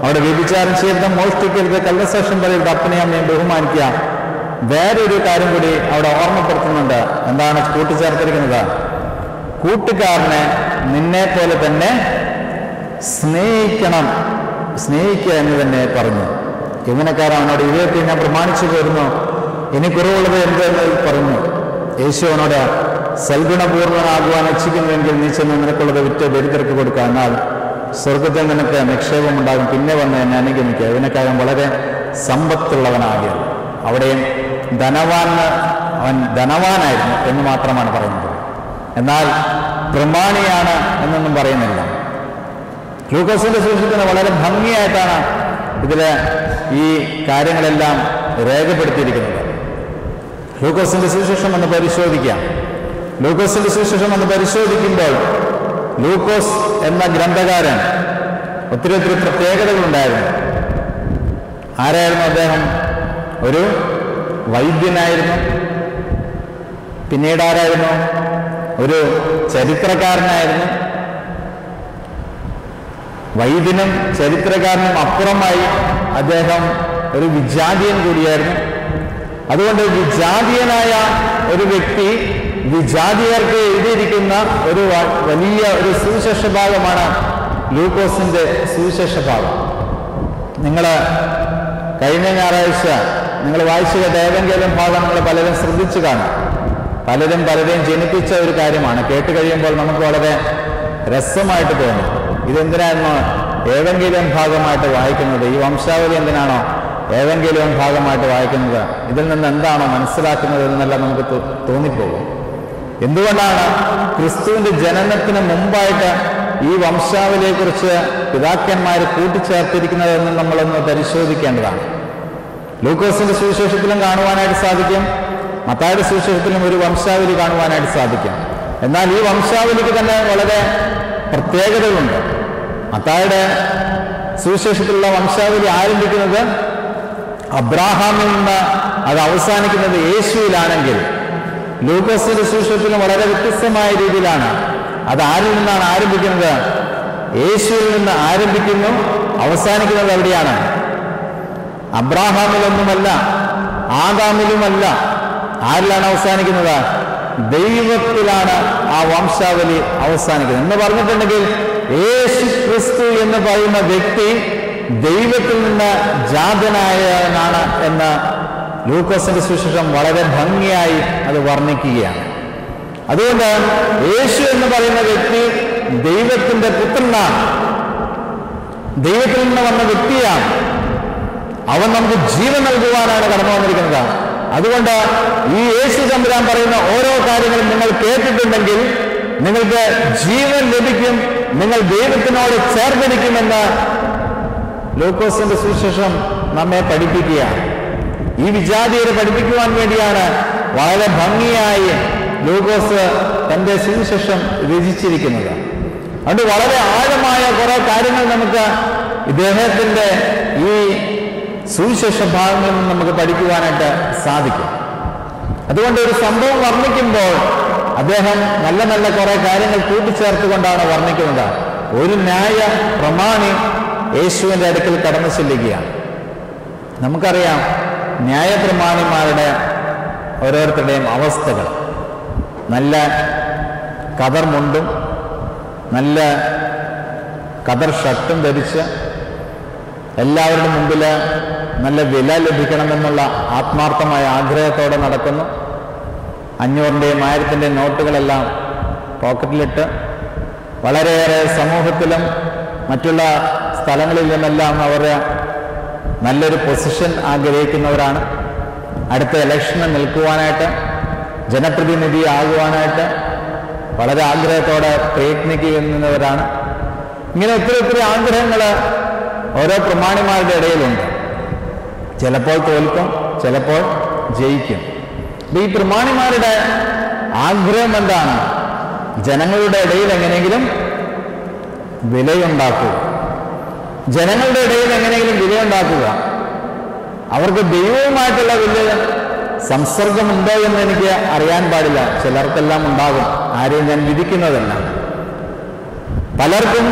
അവിടെ വ്യഭിചാരം ചെയ്യരുത്, മോഷ്ടിക്കരുത്, കള്ളസാക്ഷ്യം പറയരുത്, അപ്പനെയും അമ്മയും ബഹുമാനിക്കുക. വേറൊരു കാര്യം കൂടി അവിടെ ഓർമ്മപ്പെടുത്തുന്നുണ്ട്. എന്താണ് കൂട്ടിച്ചേർത്തിരിക്കുന്നത്? കൂട്ടുകാരനെ നിന്നെ പോലെ തന്നെ സ്നേഹിക്കുക എന്ന് തന്നെ പറഞ്ഞു. യൗവനക്കാരൻ അവനോട്, ഇവയൊക്കെ ഞാൻ പ്രമാണിച്ചു പോരുന്നു, ഇനി കുറവുള്ളത് എന്തെന്ന് പറഞ്ഞു. യേശു അവനോട്, സൽഗുണപൂർണ്ണനാകുവാൻ ഇച്ഛിക്കുന്നുവെങ്കിൽ നീ ചെന്ന് നിനക്കുള്ളത് വിറ്റ് ദരിദ്രർക്ക് കൊടുക്കുക, എന്നാൽ സ്വർഗത്തിൽ നിനക്ക് നിക്ഷേപമുണ്ടാകും, പിന്നെ വന്ന് എന്നെ അനുഗമിക്കുക. യൗവനക്കാരൻ വളരെ സമ്പത്തുള്ളവനാകിയത്. അവിടെയും ധനവാന് അവൻ ധനവാനായിരുന്നു എന്ന് മാത്രമാണ് പറയുന്നത്. എന്നാൽ പ്രമാണിയാണ് എന്നൊന്നും പറയുന്നില്ല. ലൂക്കോസിന്റെ സുവിശേഷത്തിന് വളരെ ഭംഗിയായിട്ടാണ് ഇതിൽ ഈ കാര്യങ്ങളെല്ലാം രേഖപ്പെടുത്തിയിരിക്കുന്നത്. ലൂക്കോസിന്റെ സുവിശേഷം ഒന്ന് പരിശോധിക്കാം. ലൂക്കോസിന്റെ സുവിശേഷം ഒന്ന് പരിശോധിക്കുമ്പോൾ ലൂക്കോസ് എന്ന ഗ്രന്ഥകാരൻ ഒത്തിരി പ്രത്യേകതകളുണ്ടായിരുന്നു. ആരായിരുന്നു അദ്ദേഹം? ഒരു വൈദ്യനായിരുന്നു. പിന്നീട് ആരായിരുന്നു? ഒരു ചരിത്രകാരനായിരുന്നു. വൈദ്യനും ചരിത്രകാരനും അപ്പുറമായി അദ്ദേഹം ഒരു വിജാതീയൻ കൂടിയായിരുന്നു. അതുകൊണ്ട് വിജാതീയനായ ഒരു വ്യക്തി വിജാതീയർക്ക് എഴുതിയിരിക്കുന്ന ഒരു വലിയ ഒരു സുവിശേഷ ഭാഗമാണ് ലൂക്കോസിന്റെ സുവിശേഷ ഭാഗം. നിങ്ങൾ കഴിഞ്ഞ ഞായറാഴ്ച നിങ്ങൾ വായിച്ചു കേട്ട ഏതെങ്കിലും ഭാഗം നിങ്ങൾ പലരും ശ്രദ്ധിച്ചു കാണും. പലരെയും ജനിപ്പിച്ച ഒരു കാര്യമാണ്. കേട്ട് കഴിയുമ്പോൾ നമുക്ക് വളരെ രസമായിട്ട് തോന്നും. ഇതെന്തിനായിരുന്നു ഏവെങ്കിലും ഭാഗമായിട്ട് വായിക്കുന്നത്? ഈ വംശാവലി എന്തിനാണോ ഏവെങ്കിലും ഭാഗമായിട്ട് വായിക്കുന്നത്? ഇതിൽ നിന്ന് എന്താണോ മനസ്സിലാക്കുന്നത് എന്നെല്ലാം നമുക്ക് തോന്നിപ്പോകും. എന്തുകൊണ്ടാണ് ക്രിസ്തുവിന്റെ ജനനത്തിന് മുമ്പായിട്ട് ഈ വംശാവലിയെക്കുറിച്ച് പിതാക്കന്മാർ കൂട്ടിച്ചേർത്തിരിക്കുന്നതെന്ന് നമ്മളൊന്ന് പരിശോധിക്കേണ്ടതാണ്. ലൂക്കോസിന്റെ സുവിശേഷത്തിലും കാണുവാനായിട്ട് സാധിക്കും, മത്തായിയുടെ സുവിശേഷത്തിലും ഒരു വംശാവലി കാണുവാനായിട്ട് സാധിക്കും. എന്നാൽ ഈ വംശാവലിക്ക് തന്നെ വളരെ പ്രത്യേകതകളുണ്ട്. മത്തായിയുടെ സുവിശേഷത്തിലുള്ള വംശാവലി ആരംഭിക്കുന്നത് അബ്രാഹാമിൽ നിന്ന് അത് അവസാനിക്കുന്നത് യേശുവിലാണെങ്കിൽ, ലൂക്കോസിന്റെ സുവിശേഷത്തിലും വളരെ വ്യത്യസ്തമായ രീതിയിലാണ്. അത് ആരിൽ നിന്നാണ് ആരംഭിക്കുന്നത്? യേശുവിൽ നിന്ന് ആരംഭിക്കുന്നു, അവസാനിക്കുന്നത് എവിടെയാണ്? അബ്രാഹാമിലൊന്നുമല്ല, ആദാമിലുമല്ല. ആരിലാണ് അവസാനിക്കുന്നത്? ദൈവത്തിലാണ് ആ വംശാവലി അവസാനിക്കുന്നത്. എന്ന് പറഞ്ഞിട്ടുണ്ടെങ്കിൽ യേശു ക്രിസ്തു എന്ന് പറയുന്ന വ്യക്തി ദൈവത്തിൽ നിന്ന് ജാതനായവനാണ് എന്ന് ലൂക്കോസിന്റെ സുവിശേഷം വളരെ ഭംഗിയായി അത് വർണ്ണിക്കുകയാണ്. അതുകൊണ്ട് യേശു എന്ന് പറയുന്ന വ്യക്തി ദൈവത്തിന്റെ പുത്രനാണ്, ദൈവത്തിൽ നിന്ന് വന്ന വ്യക്തിയാണ്. അവൻ നമുക്ക് ജീവൻ നൽകുവാനാണ് കടന്നു വന്നിരിക്കുന്നത്. അതുകൊണ്ട് ഈ യേശു തമ്പുരാൻ പറയുന്ന ഓരോ കാര്യങ്ങളും നിങ്ങൾ കേട്ടിട്ടുണ്ടെങ്കിൽ നിങ്ങൾക്ക് ജീവൻ ലഭിക്കും, നിങ്ങൾ ദൈവത്തിനോട് ചേർന്നിരിക്കുമെന്ന് ലൂക്കോസിന്റെ സുവിശേഷം നമ്മെ പഠിപ്പിക്കുകയാണ്. ഈ വിജാതിയരെ പഠിപ്പിക്കുവാൻ വേണ്ടിയാണ് വളരെ ഭംഗിയായി ലൂക്കോസ് തന്റെ സുവിശേഷം രചിച്ചിരിക്കുന്നത്. അതുകൊണ്ട് വളരെ ആഴമായ കുറെ കാര്യങ്ങൾ നമുക്ക് ഇദ്ദേഹത്തിന്റെ ഈ സുവിശേഷ ഭാഗങ്ങളിൽ നിന്ന് നമുക്ക് പഠിക്കുവാനായിട്ട് സാധിക്കും. അതുകൊണ്ട് ഒരു സംഭവം വർണ്ണിക്കുമ്പോൾ അദ്ദേഹം നല്ല നല്ല കുറെ കാര്യങ്ങൾ കൂട്ടിച്ചേർത്തുകൊണ്ടാണ് വർണ്ണിക്കുന്നത്. ഒരു ന്യായ പ്രമാണി യേശുവിന്റെ അടുക്കൽ കടന്നു ചെല്ലുകയാണ്. നമുക്കറിയാം ന്യായപ്രമാണിമാരുടെ ഓരോരുത്തരുടെയും അവസ്ഥകൾ. നല്ല കതർ മുണ്ടും നല്ല കതർ ഷർട്ടും ധരിച്ച് എല്ലാവരുടെ മുമ്പിൽ നല്ല വില ലഭിക്കണമെന്നുള്ള ആത്മാർത്ഥമായ ആഗ്രഹത്തോടെ നടക്കുന്നു. 500-ന്റെയും 1000-ന്റെയും നോട്ടുകളെല്ലാം പോക്കറ്റിലിട്ട് വളരെയേറെ സമൂഹത്തിലും മറ്റുള്ള സ്ഥലങ്ങളിൽ നിന്നെല്ലാം അവർ നല്ലൊരു പൊസിഷൻ ആഗ്രഹിക്കുന്നവരാണ്. അടുത്ത ഇലക്ഷന് നിൽക്കുവാനായിട്ട്, ജനപ്രതിനിധി ആകുവാനായിട്ട് വളരെ ആഗ്രഹത്തോടെ പ്രയത്നിക്കുന്നവരാണ്. ഇങ്ങനെ ഒത്തിരി ആഗ്രഹങ്ങൾ ഓരോ പ്രമാണിമാരുടെ ഇടയിലുണ്ട്. ചിലപ്പോൾ തോൽക്കും, ചിലപ്പോൾ ജയിക്കും. ഈ പ്രമാണിമാരുടെ ആഗ്രഹം എന്താണ്? ജനങ്ങളുടെ ഇടയിൽ എങ്ങനെയെങ്കിലും വിലയുണ്ടാക്കുക, ജനങ്ങളുടെ ഇടയിൽ എങ്ങനെയെങ്കിലും വിലയുണ്ടാക്കുക. അവർക്ക് ദൈവവുമായിട്ടുള്ള വലിയ സംസർഗമുണ്ടോ എന്ന് എനിക്ക് അറിയാൻ പാടില്ല. ചിലർക്കെല്ലാം ഉണ്ടാകും, ആരെയും ഞാൻ വിധിക്കുന്നതല്ല. പലർക്കും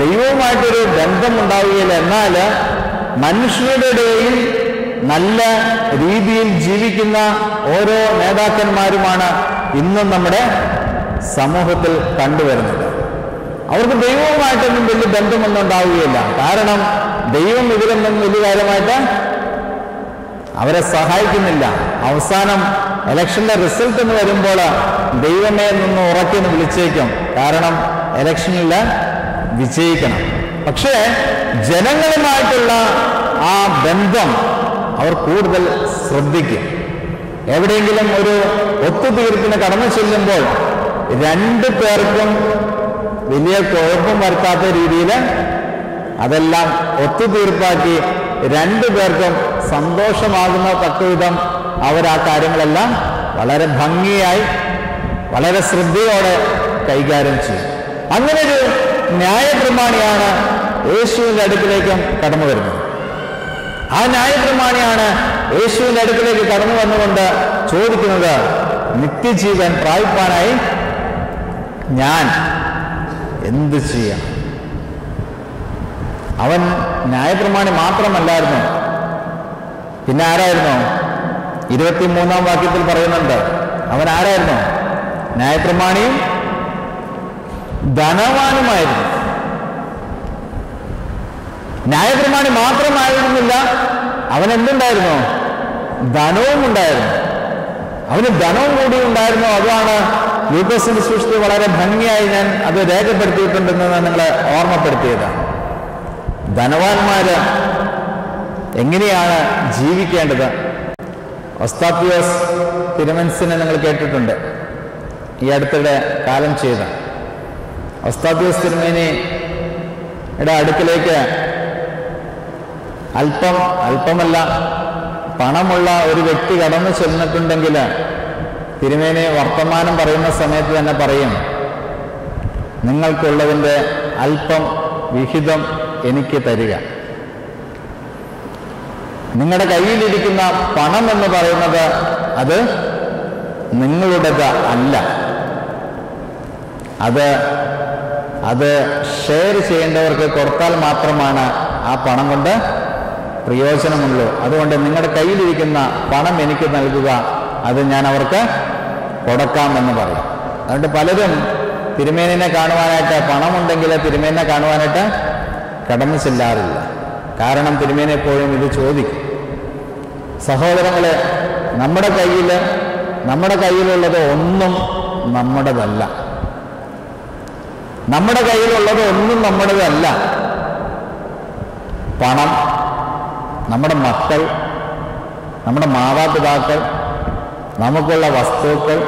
ദൈവവുമായിട്ടൊരു ബന്ധം ഉണ്ടാവുകയില്ല. എന്നാൽ മനുഷ്യരുടെ ഇടയിൽ നല്ല രീതിയിൽ ജീവിക്കുന്ന ഓരോ നേതാക്കന്മാരുമാണ് ഇന്നും നമ്മുടെ സമൂഹത്തിൽ കണ്ടുവരുന്നത്. അവർക്ക് ദൈവവുമായിട്ടൊന്നും വലിയ ബന്ധമൊന്നും ഉണ്ടാവുകയില്ല. കാരണം ദൈവം ഇതിലൊന്നും വലിയ കാര്യമായിട്ട് അവരെ സഹായിക്കുന്നില്ല. അവസാനം ഇലക്ഷന്റെ റിസൾട്ട് എന്ന് വരുമ്പോൾ ദൈവമേ നിന്ന് ഉറക്കിന്ന് വിളിച്ചേക്കും. കാരണം ഇലക്ഷനിൽ വിജയിക്കണം. പക്ഷേ ജനങ്ങളുമായിട്ടുള്ള ആ ബന്ധം അവർ കൂടുതൽ ശ്രദ്ധിക്കും. എവിടെയെങ്കിലും ഒരു ഒത്തുതീർപ്പിന് കടന്നു ചെല്ലുമ്പോൾ രണ്ടു പേർക്കും വലിയ കുഴപ്പം വരുത്താത്ത രീതിയിൽ അതെല്ലാം ഒത്തുതീർപ്പാക്കി രണ്ടു പേർക്കും സന്തോഷമാകുന്ന തക്കവിധം അവർ ആ കാര്യങ്ങളെല്ലാം വളരെ ഭംഗിയായി വളരെ ശ്രദ്ധയോടെ കൈകാര്യം ചെയ്യും. അങ്ങനൊരു ന്യായപ്രമാണിയാണ് യേശുവിൻ്റെ അടുക്കിലേക്കും കടന്നു വരുന്നത്. ആ ന്യായപ്രമാണിയാണ് യേശുവിൻ്റെ അടുക്കിലേക്ക് കടന്നു വന്നുകൊണ്ട് ചോദിക്കുന്നത്, നിത്യജീവൻ പ്രാപിപ്പാനായി ഞാൻ എന്ത് ചെയ്യണം? അവൻ ന്യായപ്രമാണി മാത്രമല്ലായിരുന്നു, പിന്നെ ആരായിരുന്നു? 23-ാം വാക്യത്തിൽ പറയുന്നുണ്ട്, അവൻ ആരായിരുന്നു? ന്യായപ്രമാണിയും ധനവാനുമായിരുന്നു. ന്യായപ്രമാണി മാത്രമായിരുന്നില്ല, അവൻ എന്തുണ്ടായിരുന്നു? ധനവും ഉണ്ടായിരുന്നു. അവന് ധനവും കൂടി ഉണ്ടായിരുന്നു. അതാണ് ലൂക്കോസിന്റെ സുവിശേഷത്തിൽ വളരെ ഭംഗിയായി ഞാൻ അത് രേഖപ്പെടുത്തിയിട്ടുണ്ടെന്ന് നിങ്ങളെ ഓർമ്മപ്പെടുത്തിയതാണ്. ധനവാന്മാര് എങ്ങനെയാണ് ജീവിക്കേണ്ടത്? ഒസ്താത്യോസ് തിരുമനസിനെ നിങ്ങൾ കേട്ടിട്ടുണ്ട്, ഈ അടുത്തിടെ കാലം ചെയ്ത ഒസ്താത്യോസ് തിരുമേനിയുടെ അടുക്കിലേക്ക് അല്പമല്ല പണമുള്ള ഒരു വ്യക്തി കടന്നു ചെന്നിട്ടുണ്ടെങ്കിൽ തിരുമേനി വർത്തമാനം പറയുന്ന സമയത്ത് തന്നെ പറയും, നിങ്ങൾക്കുള്ളതിൻ്റെ അല്പം വിഹിതം എനിക്ക് തരിക. നിങ്ങളുടെ കയ്യിലിരിക്കുന്ന പണം എന്ന് പറയുന്നത് അത് നിങ്ങളുടേത് അല്ല, അത് ഷെയർ ചെയ്യേണ്ടവർക്ക് കൊടുത്താൽ മാത്രമാണ് ആ പണം കൊണ്ട് പ്രയോജനമുള്ളൂ. അതുകൊണ്ട് നിങ്ങളുടെ കയ്യിലിരിക്കുന്ന പണം എനിക്ക് നൽകുക, അത് ഞാൻ അവർക്ക് കൊടുക്കാമെന്ന് പറയും. അതുകൊണ്ട് പലരും തിരുമേനിനെ കാണുവാനായിട്ട്, പണമുണ്ടെങ്കിൽ തിരുമേനിനെ കാണുവാനായിട്ട് കടന്നു ചെല്ലാറില്ല. കാരണം തിരുമേനി എപ്പോഴും ഇത് ചോദിക്കും. സഹോദരങ്ങളെ, നമ്മുടെ കയ്യിലുള്ളത് ഒന്നും നമ്മുടേതല്ല. നമ്മുടെ കയ്യിലുള്ളത് ഒന്നും നമ്മുടേതല്ല. പണം, നമ്മുടെ മക്കൾ, നമ്മുടെ മാതാപിതാക്കൾ, നമുക്കുള്ള വസ്തുക്കൾ,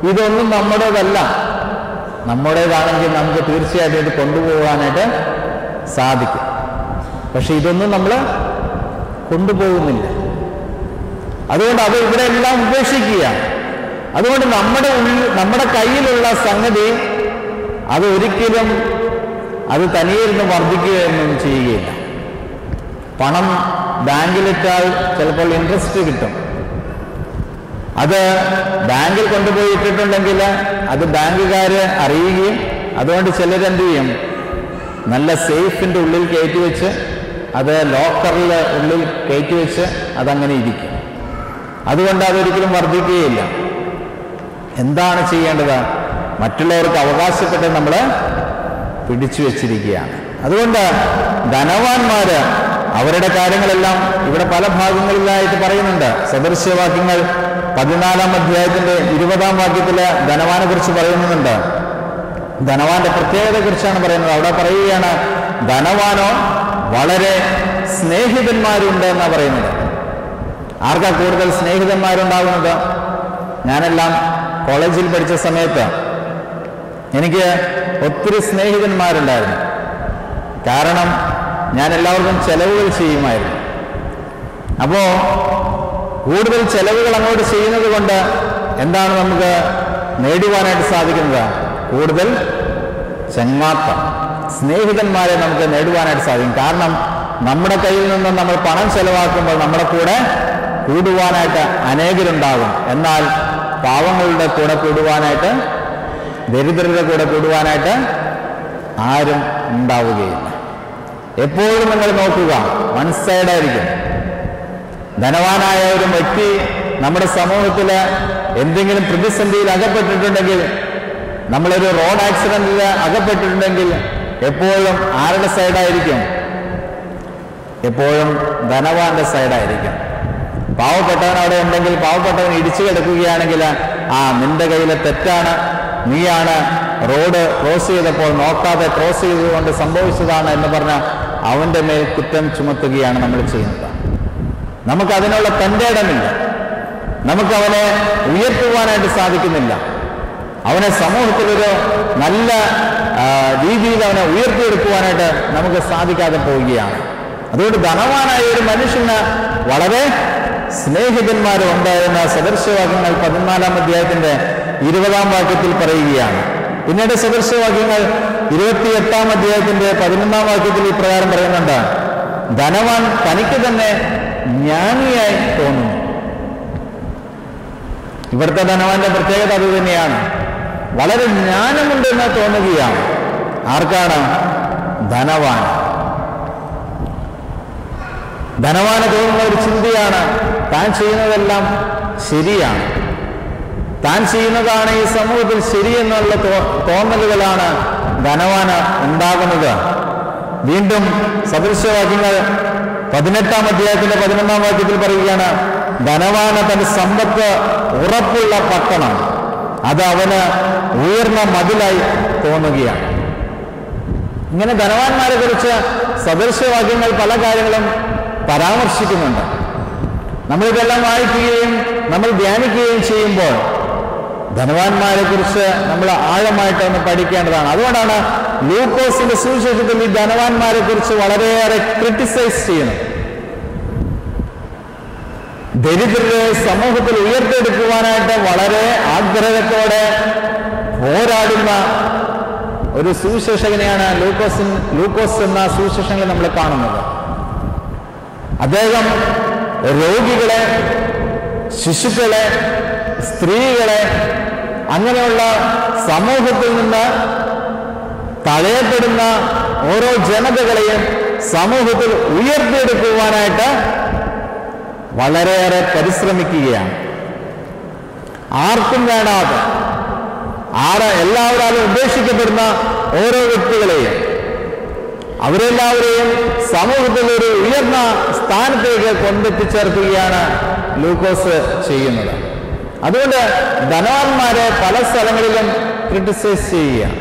ഇതൊന്നും നമ്മുടേതല്ല. നമ്മുടേതാണെങ്കിൽ നമുക്ക് തീർച്ചയായിട്ടും ഇത് കൊണ്ടുപോകാനായിട്ട് സാധിക്കും. പക്ഷെ ഇതൊന്നും നമ്മൾ കൊണ്ടുപോകുന്നില്ല. അതുകൊണ്ട് അത് ഇവിടെ എല്ലാം ഉപേക്ഷിക്കുകയാണ്. അതുകൊണ്ട് നമ്മുടെ കയ്യിലുള്ള സംഗതി അത് ഒരിക്കലും അത് തനിയിരുന്ന് വർദ്ധിക്കുകയൊന്നും ചെയ്യുകയില്ല. പണം ബാങ്കിലിട്ടാൽ ചിലപ്പോൾ ഇൻട്രസ്റ്റ് കിട്ടും. അത് ബാങ്കിൽ കൊണ്ടുപോയി ഇട്ടിട്ടുണ്ടെങ്കിൽ അത് ബാങ്കുകാർ അറിയുകയും, അതുകൊണ്ട് ചിലരെന്ത് ചെയ്യും, നല്ല സേഫിൻ്റെ ഉള്ളിൽ കയറ്റി വെച്ച്, അത് ലോക്കറിൽ ഉള്ളിൽ കയറ്റി വെച്ച് അതങ്ങനെ ഇരിക്കും. അതുകൊണ്ട് അതൊരിക്കലും വർദ്ധിക്കുകയില്ല. എന്താണ് ചെയ്യേണ്ടത്? മറ്റുള്ളവർക്ക് അവകാശപ്പെട്ട് നമ്മൾ പിടിച്ചു വെച്ചിരിക്കുകയാണ്. അതുകൊണ്ട് ധനവാന്മാര് അവരുടെ കാര്യങ്ങളെല്ലാം ഇവിടെ പല ഭാഗങ്ങളിലായിട്ട് പറയുന്നുണ്ട്. സദൃശ്യവാക്യങ്ങൾ 14-ാം അധ്യായത്തിന്റെ 20-ാം വാക്യത്തില് ധനവാനെ കുറിച്ച് പറയുന്നുണ്ട്. ധനവാന്റെ പ്രത്യേകതയെ കുറിച്ചാണ് പറയുന്നത്. അവിടെ പറയുകയാണ്, ധനവാനോ വളരെ സ്നേഹിതന്മാരുണ്ട് എന്നാണ് പറയുന്നത്. ആർക്കാ കൂടുതൽ സ്നേഹിതന്മാരുണ്ടാകുന്നത്? ഞാനെല്ലാം കോളേജിൽ പഠിച്ച സമയത്ത് എനിക്ക് ഒത്തിരി സ്നേഹിതന്മാരുണ്ടായിരുന്നു. കാരണം ഞാൻ എല്ലാവർക്കും ചെലവുകൾ ചെയ്യുമായിരുന്നു. അപ്പോൾ കൂടുതൽ ചെലവുകൾ അങ്ങോട്ട് ചെയ്യുന്നത് കൊണ്ട് എന്താണ് നമുക്ക് നേടുവാനായിട്ട് സാധിക്കുന്നത്? കൂടുതൽ ചങ്ങാത്തം, സ്നേഹിതന്മാരെ നമുക്ക് നേടുവാനായിട്ട് സാധിക്കും. കാരണം നമ്മുടെ കയ്യിൽ നിന്ന് നമ്മൾ പണം ചെലവാക്കുമ്പോൾ നമ്മുടെ കൂടെ കൂടുവാനായിട്ട് അനേകരുണ്ടാകും. എന്നാൽ പാവങ്ങളുടെ കൂടെ കൂടുവാനായിട്ട്, ദരിദ്രരുടെ കൂടെ കൂടുവാനായിട്ട് ആരും ഉണ്ടാവുകയില്ല. എപ്പോഴും നിങ്ങൾ നോക്കുക, വൺ സൈഡായിരിക്കും. ധനവാനായ ഒരു വ്യക്തി നമ്മുടെ സമൂഹത്തിൽ എന്തെങ്കിലും പ്രതിസന്ധിയിൽ അകപ്പെട്ടിട്ടുണ്ടെങ്കിൽ, നമ്മളൊരു റോഡ് ആക്സിഡന്റിൽ അകപ്പെട്ടിട്ടുണ്ടെങ്കിൽ എപ്പോഴും ആരുടെ സൈഡായിരിക്കും? എപ്പോഴും ധനവാന്റെ സൈഡായിരിക്കും. പാവപ്പെട്ടവൻ അവിടെ ഉണ്ടെങ്കിൽ, പാവപ്പെട്ടവൻ ഇടിച്ചു കിടക്കുകയാണെങ്കിൽ, നിന്റെ കയ്യിലെ തെറ്റാണ്, നീയാണ് റോഡ് ക്രോസ് ചെയ്തപ്പോൾ നോക്കാതെ ക്രോസ് ചെയ്തുകൊണ്ട് സംഭവിച്ചതാണ് എന്ന് പറഞ്ഞാൽ അവന്റെ മേൽ കുറ്റം ചുമത്തുകയാണ് നമ്മൾ ചെയ്യുന്നത്. നമുക്കതിനുള്ള തന്റെ ഇടമില്ല. നമുക്ക് അവനെ ഉയർത്തുവാനായിട്ട് സാധിക്കുന്നില്ല. അവനെ സമൂഹത്തിലൊരു നല്ല രീതിയിൽ അവനെ ഉയർത്തിയെടുക്കുവാനായിട്ട് നമുക്ക് സാധിക്കാതെ പോവുകയാണ്. അതുകൊണ്ട് ധനവാനായ ഒരു മനുഷ്യന് വളരെ സ്നേഹിതന്മാരും ഉണ്ടായിരുന്ന സദൃശവാക്യങ്ങൾ 14-ാം അധ്യായത്തിന്റെ 20-ാം വാക്യത്തിൽ പറയുകയാണ്. പിന്നീട് സദൃശവാക്യങ്ങൾ 28-ാം അധ്യായത്തിന്റെ 11-ാം വാക്യത്തിൽ ഇപ്രകാരം പറയുന്നുണ്ട്: ധനവാൻ തനിക്ക് തന്നെ ജ്ഞാനിയായി തോന്നുന്നു. ഇവിടുത്തെ ധനവാന്റെ പ്രത്യേകത അത് തന്നെയാണ്. വളരെ ജ്ഞാനമുണ്ടെന്ന് തോന്നുകയാണ്. ആർക്കാണ്? ധനവാൻ. ധനവാന് തോന്നുന്ന ഒരു ചിന്തയാണ് താൻ ചെയ്യുന്നതെല്ലാം ശരിയാണ്, താൻ ചെയ്യുന്നതാണ് ഈ സമൂഹത്തിൽ ശരിയെന്നുള്ള തോന്നലുകളാണ് ധനവാന് ഉണ്ടാകുന്നത്. വീണ്ടും സദൃശവാക്യങ്ങൾ 18-ാം അധ്യായത്തിന്റെ 11-ാം വാക്യത്തിൽ പറയുകയാണ്: ധനവാന് തന്റെ സമ്പത്ത് ഉറപ്പുള്ള പട്ടണം, അത് അവന് ഉയർന്ന മതിലായി തോന്നുകയാണ്. ഇങ്ങനെ ധനവാന്മാരെ കുറിച്ച് സദൃശവാക്യങ്ങൾ പല കാര്യങ്ങളും പരാമർശിക്കുന്നുണ്ട്. നമ്മളിതെല്ലാം വായിക്കുകയും നമ്മൾ ധ്യാനിക്കുകയും ചെയ്യുമ്പോൾ ധനവാന്മാരെ കുറിച്ച് നമ്മൾ ആഴമായിട്ടൊന്ന് പഠിക്കേണ്ടതാണ്. അതുകൊണ്ടാണ് ലൂക്കോസിന്റെ സുവിശേഷത്തിൽ ഈ ധനവാന്മാരെ കുറിച്ച് വളരെയേറെ ക്രിട്ടിസൈസ് ചെയ്യുന്നത്. ദരിദ്രരെ സമൂഹത്തിൽ ഉയർത്തെടുക്കുവാനായിട്ട് വളരെ ആഗ്രഹത്തോടെ പോരാടുന്ന ഒരു സുവിശേഷകനെയാണ് ലൂക്കോസ് എന്ന സുവിശേഷങ്ങളിൽ നമ്മൾ കാണുന്നത്. അദ്ദേഹം രോഗികളെ, ശിശുക്കളെ, സ്ത്രീകളെ, അങ്ങനെയുള്ള സമൂഹത്തിൽ നിന്ന് തഴയപ്പെടുന്ന ഓരോ ജനതകളെയും സമൂഹത്തിൽ ഉയർത്തിയെടുക്കുവാനായിട്ട് വളരെയേറെ പരിശ്രമിക്കുകയാണ്. ആർക്കും വേണ്ടാതെ, എല്ലാവരും ഉപേക്ഷിക്കപ്പെടുന്ന ഓരോ വ്യക്തികളെയും, അവരെല്ലാവരെയും സമൂഹത്തിൽ ഒരു ഉയർന്ന സ്ഥാനത്തേക്ക് കൊണ്ടെത്തിച്ചേർക്കുകയാണ് ലൂക്കോസ് ചെയ്യുന്നത്. അതുകൊണ്ട് ധനവാന്മാരെ പല സ്ഥലങ്ങളിലും ക്രിട്ടിസൈസ് ചെയ്യുകയാണ്.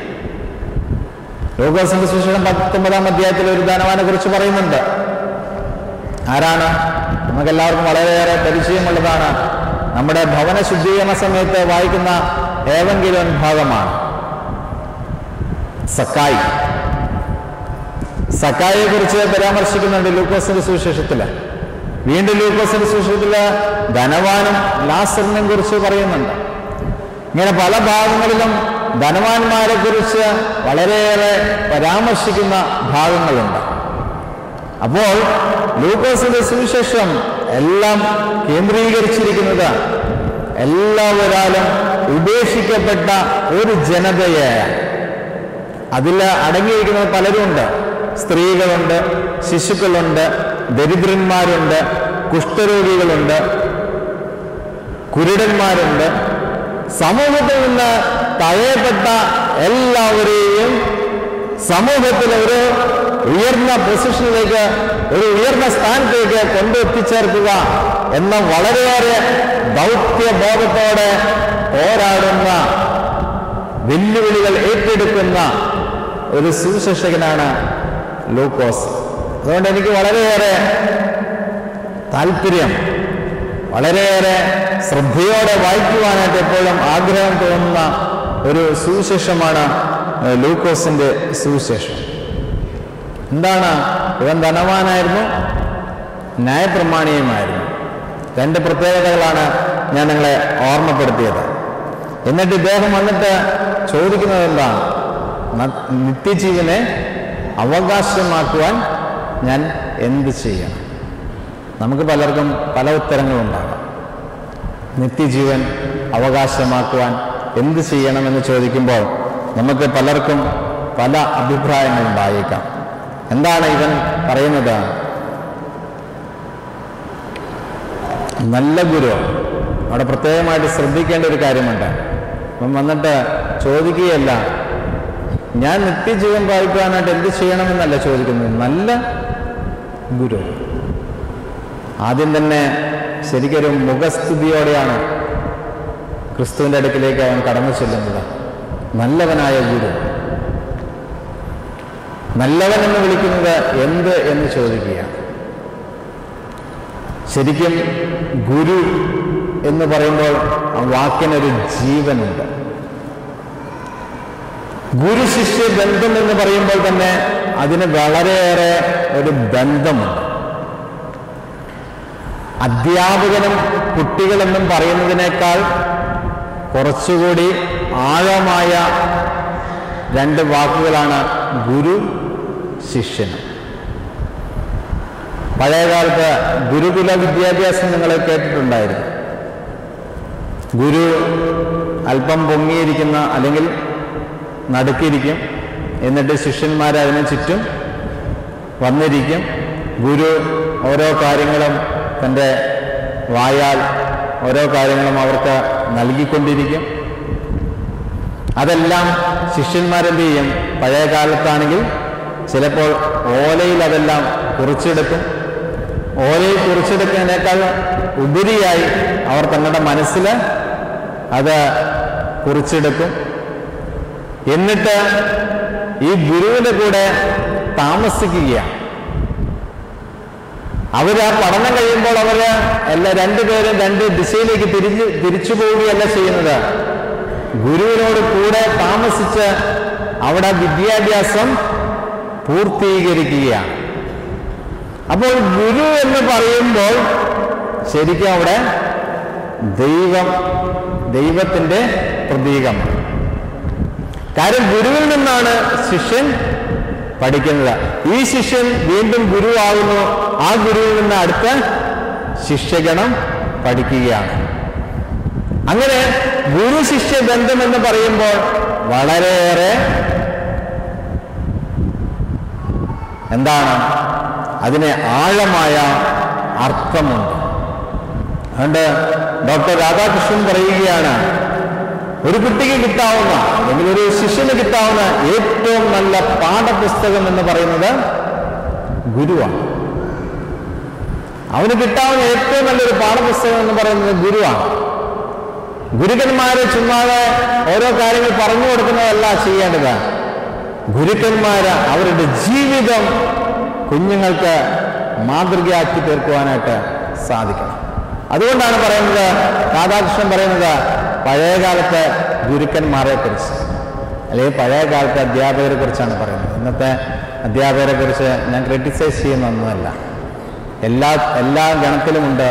ലൂക്കോസിന്റെ സുവിശേഷം 19-ാം അധ്യായത്തിൽ ഒരു ധനവാനെ കുറിച്ച് പറയുന്നുണ്ട്. ആരാണ്? നമുക്കെല്ലാവർക്കും വളരെയേറെ പരിചയമുള്ളതാണ്. നമ്മുടെ ഭവന ശുദ്ധീകരണ സമയത്ത് വായിക്കുന്ന ഏവെങ്കിലും ഭാഗമാണ് സക്കായി. സക്കായിയെ കുറിച്ച് പരാമർശിക്കുന്നുണ്ട് ലൂക്കോസിന്റെ സുവിശേഷത്തില്. വീണ്ടും ലൂക്കോസിന്റെ സുവിശേഷത്തില് ധനവാനും ലാസറിനെയും കുറിച്ച് പറയുന്നുണ്ട്. ഇങ്ങനെ പല ഭാഗങ്ങളിലും ധനവാന്മാരെ കുറിച്ച് വളരെയേറെ പരാമർശിക്കുന്ന ഭാഗങ്ങളുണ്ട്. അപ്പോൾ ലൂക്കോസിന്റെ സുവിശേഷം എല്ലാം കേന്ദ്രീകരിച്ചിരിക്കുന്നത് എല്ലാവരാലും ഉപേക്ഷിക്കപ്പെട്ട ഒരു ജനതയെ. അതിൽ അടങ്ങിയിരിക്കുന്നത് പലരുമുണ്ട്. സ്ത്രീകളുണ്ട്, ശിശുക്കളുണ്ട്, ദരിദ്രന്മാരുണ്ട്, കുഷ്ഠരോഗികളുണ്ട്, കുരുടന്മാരുണ്ട്. സമൂഹത്തിൽ നിന്ന് തഴയപ്പെട്ട എല്ലാവരെയും സമൂഹത്തിൽ ഒരു ഉയർന്ന പൊസിഷനിലേക്ക്, ഒരു ഉയർന്ന സ്ഥാനത്തേക്ക് കൊണ്ടെത്തിച്ചേർക്കുക എന്ന വളരെയേറെ ദൗത്യബോധത്തോടെ പോരാടുന്ന, വെല്ലുവിളികൾ ഏറ്റെടുക്കുന്ന ഒരു സുവിശേഷകനാണ് ലൂക്കോസ്. അതുകൊണ്ട് എനിക്ക് വളരെയേറെ താല്പര്യം, വളരെയേറെ ശ്രദ്ധയോടെ വായിക്കുവാനായിട്ട് എപ്പോഴും ആഗ്രഹം തോന്നുന്ന ഒരു സുവിശേഷമാണ് ലൂക്കോസിന്റെ സുവിശേഷം. എന്താണ്? ഇവൻ ധനവാനായിരുന്നു, ന്യായപ്രമാണിയുമായിരുന്നു. രണ്ട് പ്രത്യേകതകളാണ് ഞാൻ നിങ്ങളെ ഓർമ്മപ്പെടുത്തിയത്. എന്നിട്ട് ഇദ്ദേഹം വന്നിട്ട് ചോദിക്കുന്നത് എന്താണ്? നിത്യജീവനെ അവകാശമാക്കുവാൻ ഞാൻ എന്ത് ചെയ്യണം? നമുക്ക് പലർക്കും പല ഉത്തരങ്ങളുണ്ടാകാം. നിത്യജീവൻ അവകാശമാക്കുവാൻ എന്ത് ചെയ്യണമെന്ന് ചോദിക്കുമ്പോൾ നമുക്ക് പലർക്കും പല അഭിപ്രായങ്ങളുണ്ടായേക്കാം. എന്താണ് ഇവൻ പറയുന്നത്? നല്ല ഗുരു. അവിടെ പ്രത്യേകമായിട്ട് ശ്രദ്ധിക്കേണ്ട ഒരു കാര്യമുണ്ട്. അപ്പം വന്നിട്ട് ചോദിക്കുകയല്ല, ഞാൻ നിത്യജീവൻ പ്രാപിക്കാനായിട്ട് എന്ത് ചെയ്യണമെന്നല്ല ചോദിക്കുന്നത്. നല്ല ഗുരു. ആദ്യം തന്നെ ശരിക്കൊരു മുഖസ്തുതിയോടെയാണ് ക്രിസ്തുവിൻ്റെ അടുക്കിലേക്ക് അവൻ കടന്നു ചെല്ലുന്നത്. നല്ലവനായ ഗുരു. നല്ലവൻ എന്ന് വിളിക്കുന്നത് എന്ത് എന്ന് ചോദിക്കുകയാണ്. ശരിക്കും ഗുരു എന്ന് പറയുമ്പോൾ ആ വാക്കിനൊരു ജീവനുണ്ട്. ഗുരു ശിഷ്യ ബന്ധം എന്ന് പറയുമ്പോൾ തന്നെ അതിന് വളരെയേറെ ഒരു ബന്ധമുണ്ട്. അധ്യാപകനും കുട്ടികളെന്നും പറയുന്നതിനേക്കാൾ കുറച്ചുകൂടി ആഴമായ രണ്ട് വാക്കുകളാണ് ഗുരു ശിഷ്യനും. പഴയകാലത്ത് ഗുരുകുല വിദ്യാഭ്യാസം നിങ്ങൾ കേട്ടിട്ടുണ്ടായിരുന്നു. ഗുരു അല്പം പൊങ്ങിയിരിക്കുന്ന അല്ലെങ്കിൽ നടുക്കിരിക്കും, എന്നിട്ട് ശിഷ്യന്മാർ അതിന് ചുറ്റും വന്നിരിക്കും. ഗുരു ഓരോ കാര്യങ്ങളും തൻ്റെ വായാൽ ഓരോ കാര്യങ്ങളും അവർക്ക് നൽകിക്കൊണ്ടിരിക്കും. അതെല്ലാം ശിഷ്യന്മാരെന്ത് ചെയ്യും? പഴയ കാലത്താണെങ്കിൽ ചിലപ്പോൾ ഓലയിൽ അതെല്ലാം കുറിച്ചെടുക്കും. ഓലയിൽ കുറിച്ചെടുക്കുന്നതിനേക്കാൾ ഉപരിയായി അവർ തങ്ങളുടെ മനസ്സിൽ അത് കുറിച്ചെടുക്കും. എന്നിട്ട് ഈ ഗുരുവിൻ്റെ കൂടെ താമസിക്കുകയാണ്. അവർ ആ പഠനം കഴിയുമ്പോൾ അവർ രണ്ടുപേരും രണ്ട് ദിശയിലേക്ക് തിരിച്ചു പോവുകയല്ല ചെയ്യുന്നത്. ഗുരുവിനോട് കൂടെ താമസിച്ച് അവിടെ വിദ്യാഭ്യാസം പൂർത്തീകരിക്കുകയാണ്. അപ്പോൾ ഗുരു എന്ന് പറയുമ്പോൾ ശരിക്കും അവിടെ ദൈവത്തിൻ്റെ പ്രതീകമാണ്. കാര്യം ഗുരുവിൽ നിന്നാണ് ശിഷ്യൻ പഠിക്കുന്നത്. ഈ ശിഷ്യൻ വീണ്ടും ഗുരുവാകുന്നു. ആ ഗുരുവിൽ നിന്ന് അടുത്ത ശിഷ്യഗണം പഠിക്കുകയാണ്. അങ്ങനെ ഗുരു ശിഷ്യ ബന്ധം എന്ന് പറയുമ്പോൾ വളരെയേറെ എന്താണ്, അതിന് ആഴമായ അർത്ഥമുണ്ട്. അതുകൊണ്ട് ഡോക്ടർ രാധാകൃഷ്ണൻ പറയുകയാണ്, ഒരു കുട്ടിക്ക് കിട്ടാവുന്ന അല്ലെങ്കിൽ ഒരു ശിഷ്യന് കിട്ടാവുന്ന ഏറ്റവും നല്ല പാഠപുസ്തകം എന്ന് പറയുന്നത് ഗുരുവാണ്. അവന് കിട്ടാവുന്ന ഏറ്റവും നല്ലൊരു പാഠപുസ്തകം എന്ന് പറയുന്നത് ഗുരുവാണ്. ഗുരുക്കന്മാരെ ചുമ്മാതെ ഓരോ കാര്യങ്ങൾ പറഞ്ഞു കൊടുക്കുന്നതല്ല ചെയ്യേണ്ടത്. ഗുരുക്കന്മാര് അവരുടെ ജീവിതം കുഞ്ഞുങ്ങൾക്ക് മാതൃകയാക്കി തീർക്കുവാനായിട്ട് സാധിക്കണം. അതുകൊണ്ടാണ് പറയുന്നത്, രാധാകൃഷ്ണൻ പറയുന്നത് പഴയകാലത്തെ ഗുരുക്കന്മാരെ കുറിച്ച് അല്ലെങ്കിൽ പഴയകാലത്തെ അധ്യാപകരെ കുറിച്ചാണ് പറയുന്നത്. ഇന്നത്തെ അധ്യാപകരെ കുറിച്ച് ഞാൻ ക്രിട്ടിസൈസ് ചെയ്യുന്നൊന്നുമല്ല. എല്ലാ ഗണത്തിലുമുണ്ട്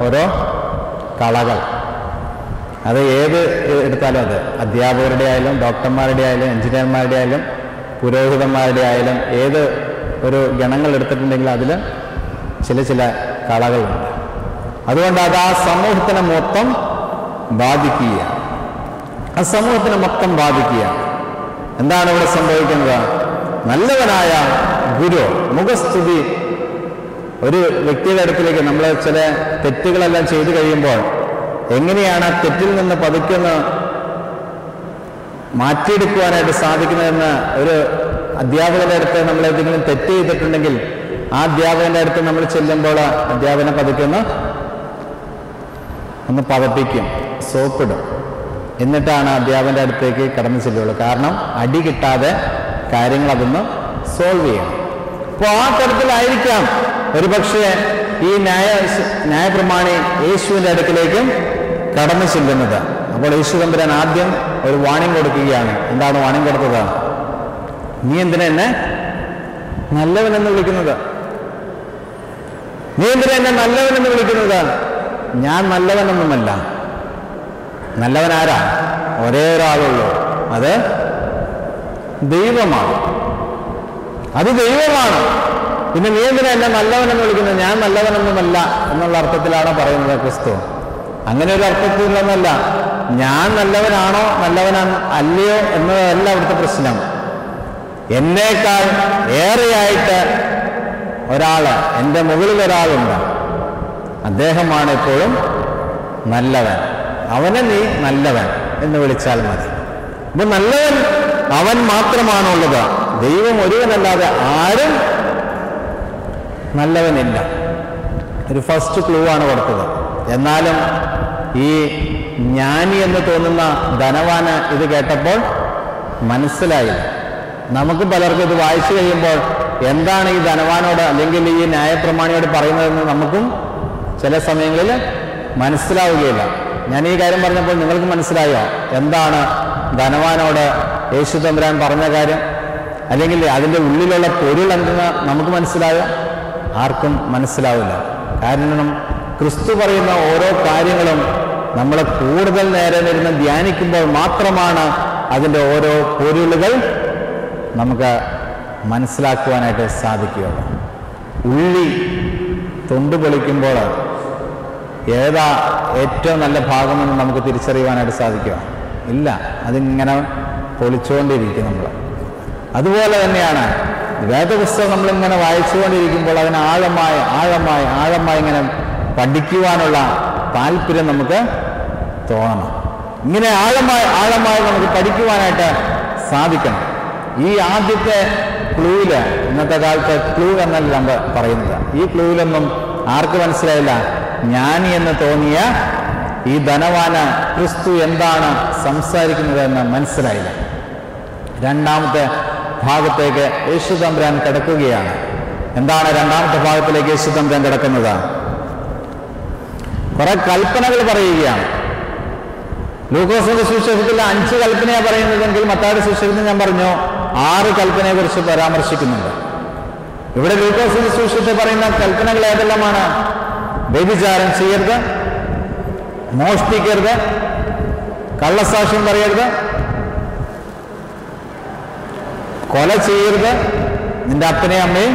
ഓരോ കളകൾ. അത് ഏത് എടുത്താലും, അത് അധ്യാപകരുടെ ആയാലും ഡോക്ടർമാരുടെ ആയാലും എഞ്ചിനീയർമാരുടെ ആയാലും പുരോഹിതന്മാരുടെ ആയാലും ഏത് ഒരു ഗണങ്ങൾ എടുത്തിട്ടുണ്ടെങ്കിൽ അതിൽ ചില കളകളുണ്ട്. അതുകൊണ്ട് അത് ആ സമൂഹത്തിനെ മൊത്തം ബാധിക്കുക. ആ സമൂഹത്തിനെ മൊത്തം ബാധിക്കുക. എന്താണ് ഇവിടെ സംഭവിക്കുന്നത്? നല്ലവനായ ഗുരു മുഖസ്തുതി ഒരു വ്യക്തിയുടെ അടുക്കിലേക്ക് നമ്മൾ ചില തെറ്റുകളെല്ലാം ചെയ്തു കഴിയുമ്പോൾ എങ്ങനെയാണ് തെറ്റിൽ നിന്ന് പതുക്കൊന്ന് മാറ്റിയെടുക്കുവാനായിട്ട് സാധിക്കുന്നതെന്ന് ഒരു അധ്യാപകന്റെ അടുത്ത് നമ്മൾ എന്തെങ്കിലും തെറ്റ് ചെയ്തിട്ടുണ്ടെങ്കിൽ ആ അധ്യാപകന്റെ അടുത്ത് നമ്മൾ ചെല്ലുമ്പോൾ അധ്യാപകനെ പതുക്കൊന്ന് പതപ്പിക്കും, സോപ്പിടും. എന്നിട്ടാണ് അധ്യാപകന്റെ അടുത്തേക്ക് കടന്നു ചെല്ലുള്ളൂ. കാരണം അടി കിട്ടാതെ കാര്യങ്ങൾ അതൊന്ന് സോൾവ് ചെയ്യണം. അപ്പോൾ ആ തരത്തിലായിരിക്കാം ഒരുപക്ഷെ ഈ ന്യായപ്രമാണി യേശുവിൻ്റെ അടുക്കിലേക്കും കടന്നു ചെല്ലുന്നത്. അപ്പോൾ യേശു തമ്പുരാൻ ആദ്യം ഒരു വാണിംഗ് കൊടുക്കുകയാണ്. എന്താണ് വാണിംഗ് കൊടുത്തത്? നീ എന്തിനാ എന്നെ നല്ലവനെന്ന് വിളിക്കുന്നത്? നീ എന്തിനാ എന്നെ നല്ലവനെന്ന് വിളിക്കുന്നത്? ഞാൻ നല്ലവനൊന്നുമല്ല. നല്ലവനാരാ? ഒരേ ഒരാളുള്ളൂ, അത് ദൈവമാണ്. അത് ദൈവമാണ്. പിന്നെ നീ എന്തിനാ എന്നെ നല്ലവനെന്ന് വിളിക്കുന്നത്? ഞാൻ നല്ലവനൊന്നുമല്ല എന്നുള്ള അർത്ഥത്തിലാണ് പറയുന്നത് ക്രിസ്തു. അങ്ങനെ ഒരു അർത്ഥത്തിലൊന്നല്ല. ഞാൻ നല്ലവനാണോ അല്ലയോ എന്നതല്ല അവിടുത്തെ പ്രശ്നം. എന്നേക്കാൾ ഏറെയായിട്ട് ഒരാള്, എൻ്റെ മുകളിൽ ഒരാളുണ്ട്, അദ്ദേഹമാണ് എപ്പോഴും നല്ലവൻ. അവനെ നീ നല്ലവൻ എന്ന് വിളിച്ചാൽ മതി. അപ്പൊ നല്ലവൻ അവൻ മാത്രമാണുള്ളത്. ദൈവം ഒരുവനല്ലാതെ ആരും നല്ലവനില്ല. ഒരു ഫസ്റ്റ് ക്ലൂ ആണ് കൊടുത്തത്. എന്നാലും ഈ ജ്ഞാനി എന്ന് തോന്നുന്ന ധനവാന് ഇത് കേട്ടപ്പോൾ മനസ്സിലായില്ല. നമുക്ക് പലർക്കും ഇത് വായിച്ചു കഴിയുമ്പോൾ എന്താണ് ഈ ധനവാനോട് അല്ലെങ്കിൽ ഈ ന്യായപ്രമാണിയോട് പറയുന്നതെന്ന് നമുക്കും ചില സമയങ്ങളിൽ മനസ്സിലാവുകയില്ല. ഞാൻ ഈ കാര്യം പറഞ്ഞപ്പോൾ നിങ്ങൾക്ക് മനസ്സിലായോ എന്താണ് ധനവാനോട് യേശു തമ്പുരാൻ പറഞ്ഞ കാര്യം? അല്ലെങ്കിൽ അതിൻ്റെ ഉള്ളിലുള്ള പൊരുൾ എന്തെന്ന് നമുക്ക് മനസ്സിലായോ? ആർക്കും മനസ്സിലാവില്ല. കാരണം ക്രിസ്തു പറയുന്ന ഓരോ കാര്യങ്ങളും നമ്മൾ കൂടുതൽ നേരം ഇരുന്ന് ധ്യാനിക്കുമ്പോൾ മാത്രമാണ് അതിൻ്റെ ഓരോ പൊരുളുകൾ നമുക്ക് മനസ്സിലാക്കുവാനായിട്ട് സാധിക്കുകയുള്ളൂ. ഉള്ളി തൊണ്ട് പൊളിക്കുമ്പോൾ ഏതാ ഏറ്റവും നല്ല ഭാഗമെന്ന് നമുക്ക് തിരിച്ചറിയുവാനായിട്ട് സാധിക്കുമോ? ഇല്ല, അതിങ്ങനെ പൊളിച്ചുകൊണ്ടിരിക്കും നമ്മൾ. അതുപോലെ തന്നെയാണ് വേദപുസ്തകം നമ്മളിങ്ങനെ വായിച്ചുകൊണ്ടിരിക്കുമ്പോൾ അതിന് ആഴമായി ഇങ്ങനെ പഠിക്കുവാനുള്ള താല്പര്യം നമുക്ക് തോന്നണം. ഇങ്ങനെ ആഴമായി നമുക്ക് പഠിക്കുവാനായിട്ട് സാധിക്കണം. ഈ ആദ്യത്തെ ക്ലൂവില്, ഇന്നത്തെ കാലത്ത് ക്ലൂ എന്നല്ല നമ്മൾ പറയുന്നത്, ഈ ക്ലൂവിലൊന്നും ആർക്ക് മനസ്സിലായില്ല? ജ്ഞാനി എന്ന് തോന്നിയ ഈ ധനവാന് ക്രിസ്തു എന്താണ് സംസാരിക്കുന്നത് എന്ന് മനസ്സിലായില്ല. രണ്ടാമത്തെ ഭാഗത്തേക്ക് യേശു തമ്പുരാൻ കിടക്കുകയാണ്. എന്താണ് രണ്ടാമത്തെ ഭാഗത്തിലേക്ക് യേശു തമ്പുരാൻ കിടക്കുന്നത്? കുറെ കൽപ്പനകൾ പറയുകയാണ്. ലൂക്കോസിന്റെ സുവിശേഷത്തിൽ 5 കൽപ്പനയാണ് പറയുന്നതെങ്കിൽ മത്തായിയുടെ സുവിശേഷത്തിൽ ഞാൻ പറഞ്ഞു 6 കൽപ്പനയെ കുറിച്ച് പരാമർശിക്കുന്നുണ്ട്. ഇവിടെ ലൂക്കോസിന്റെ സുവിശേഷത്തിൽ പറയുന്ന കൽപ്പനകൾ ഏതെല്ലാമാണ്? വ്യഭിചാരം ചെയ്യരുത്, മോഷ്ടിക്കരുത്, കള്ളസാക്ഷ്യം പറയരുത്, കൊല ചെയ്യരുത്, നിന്റെ അപ്പനെയും അമ്മയും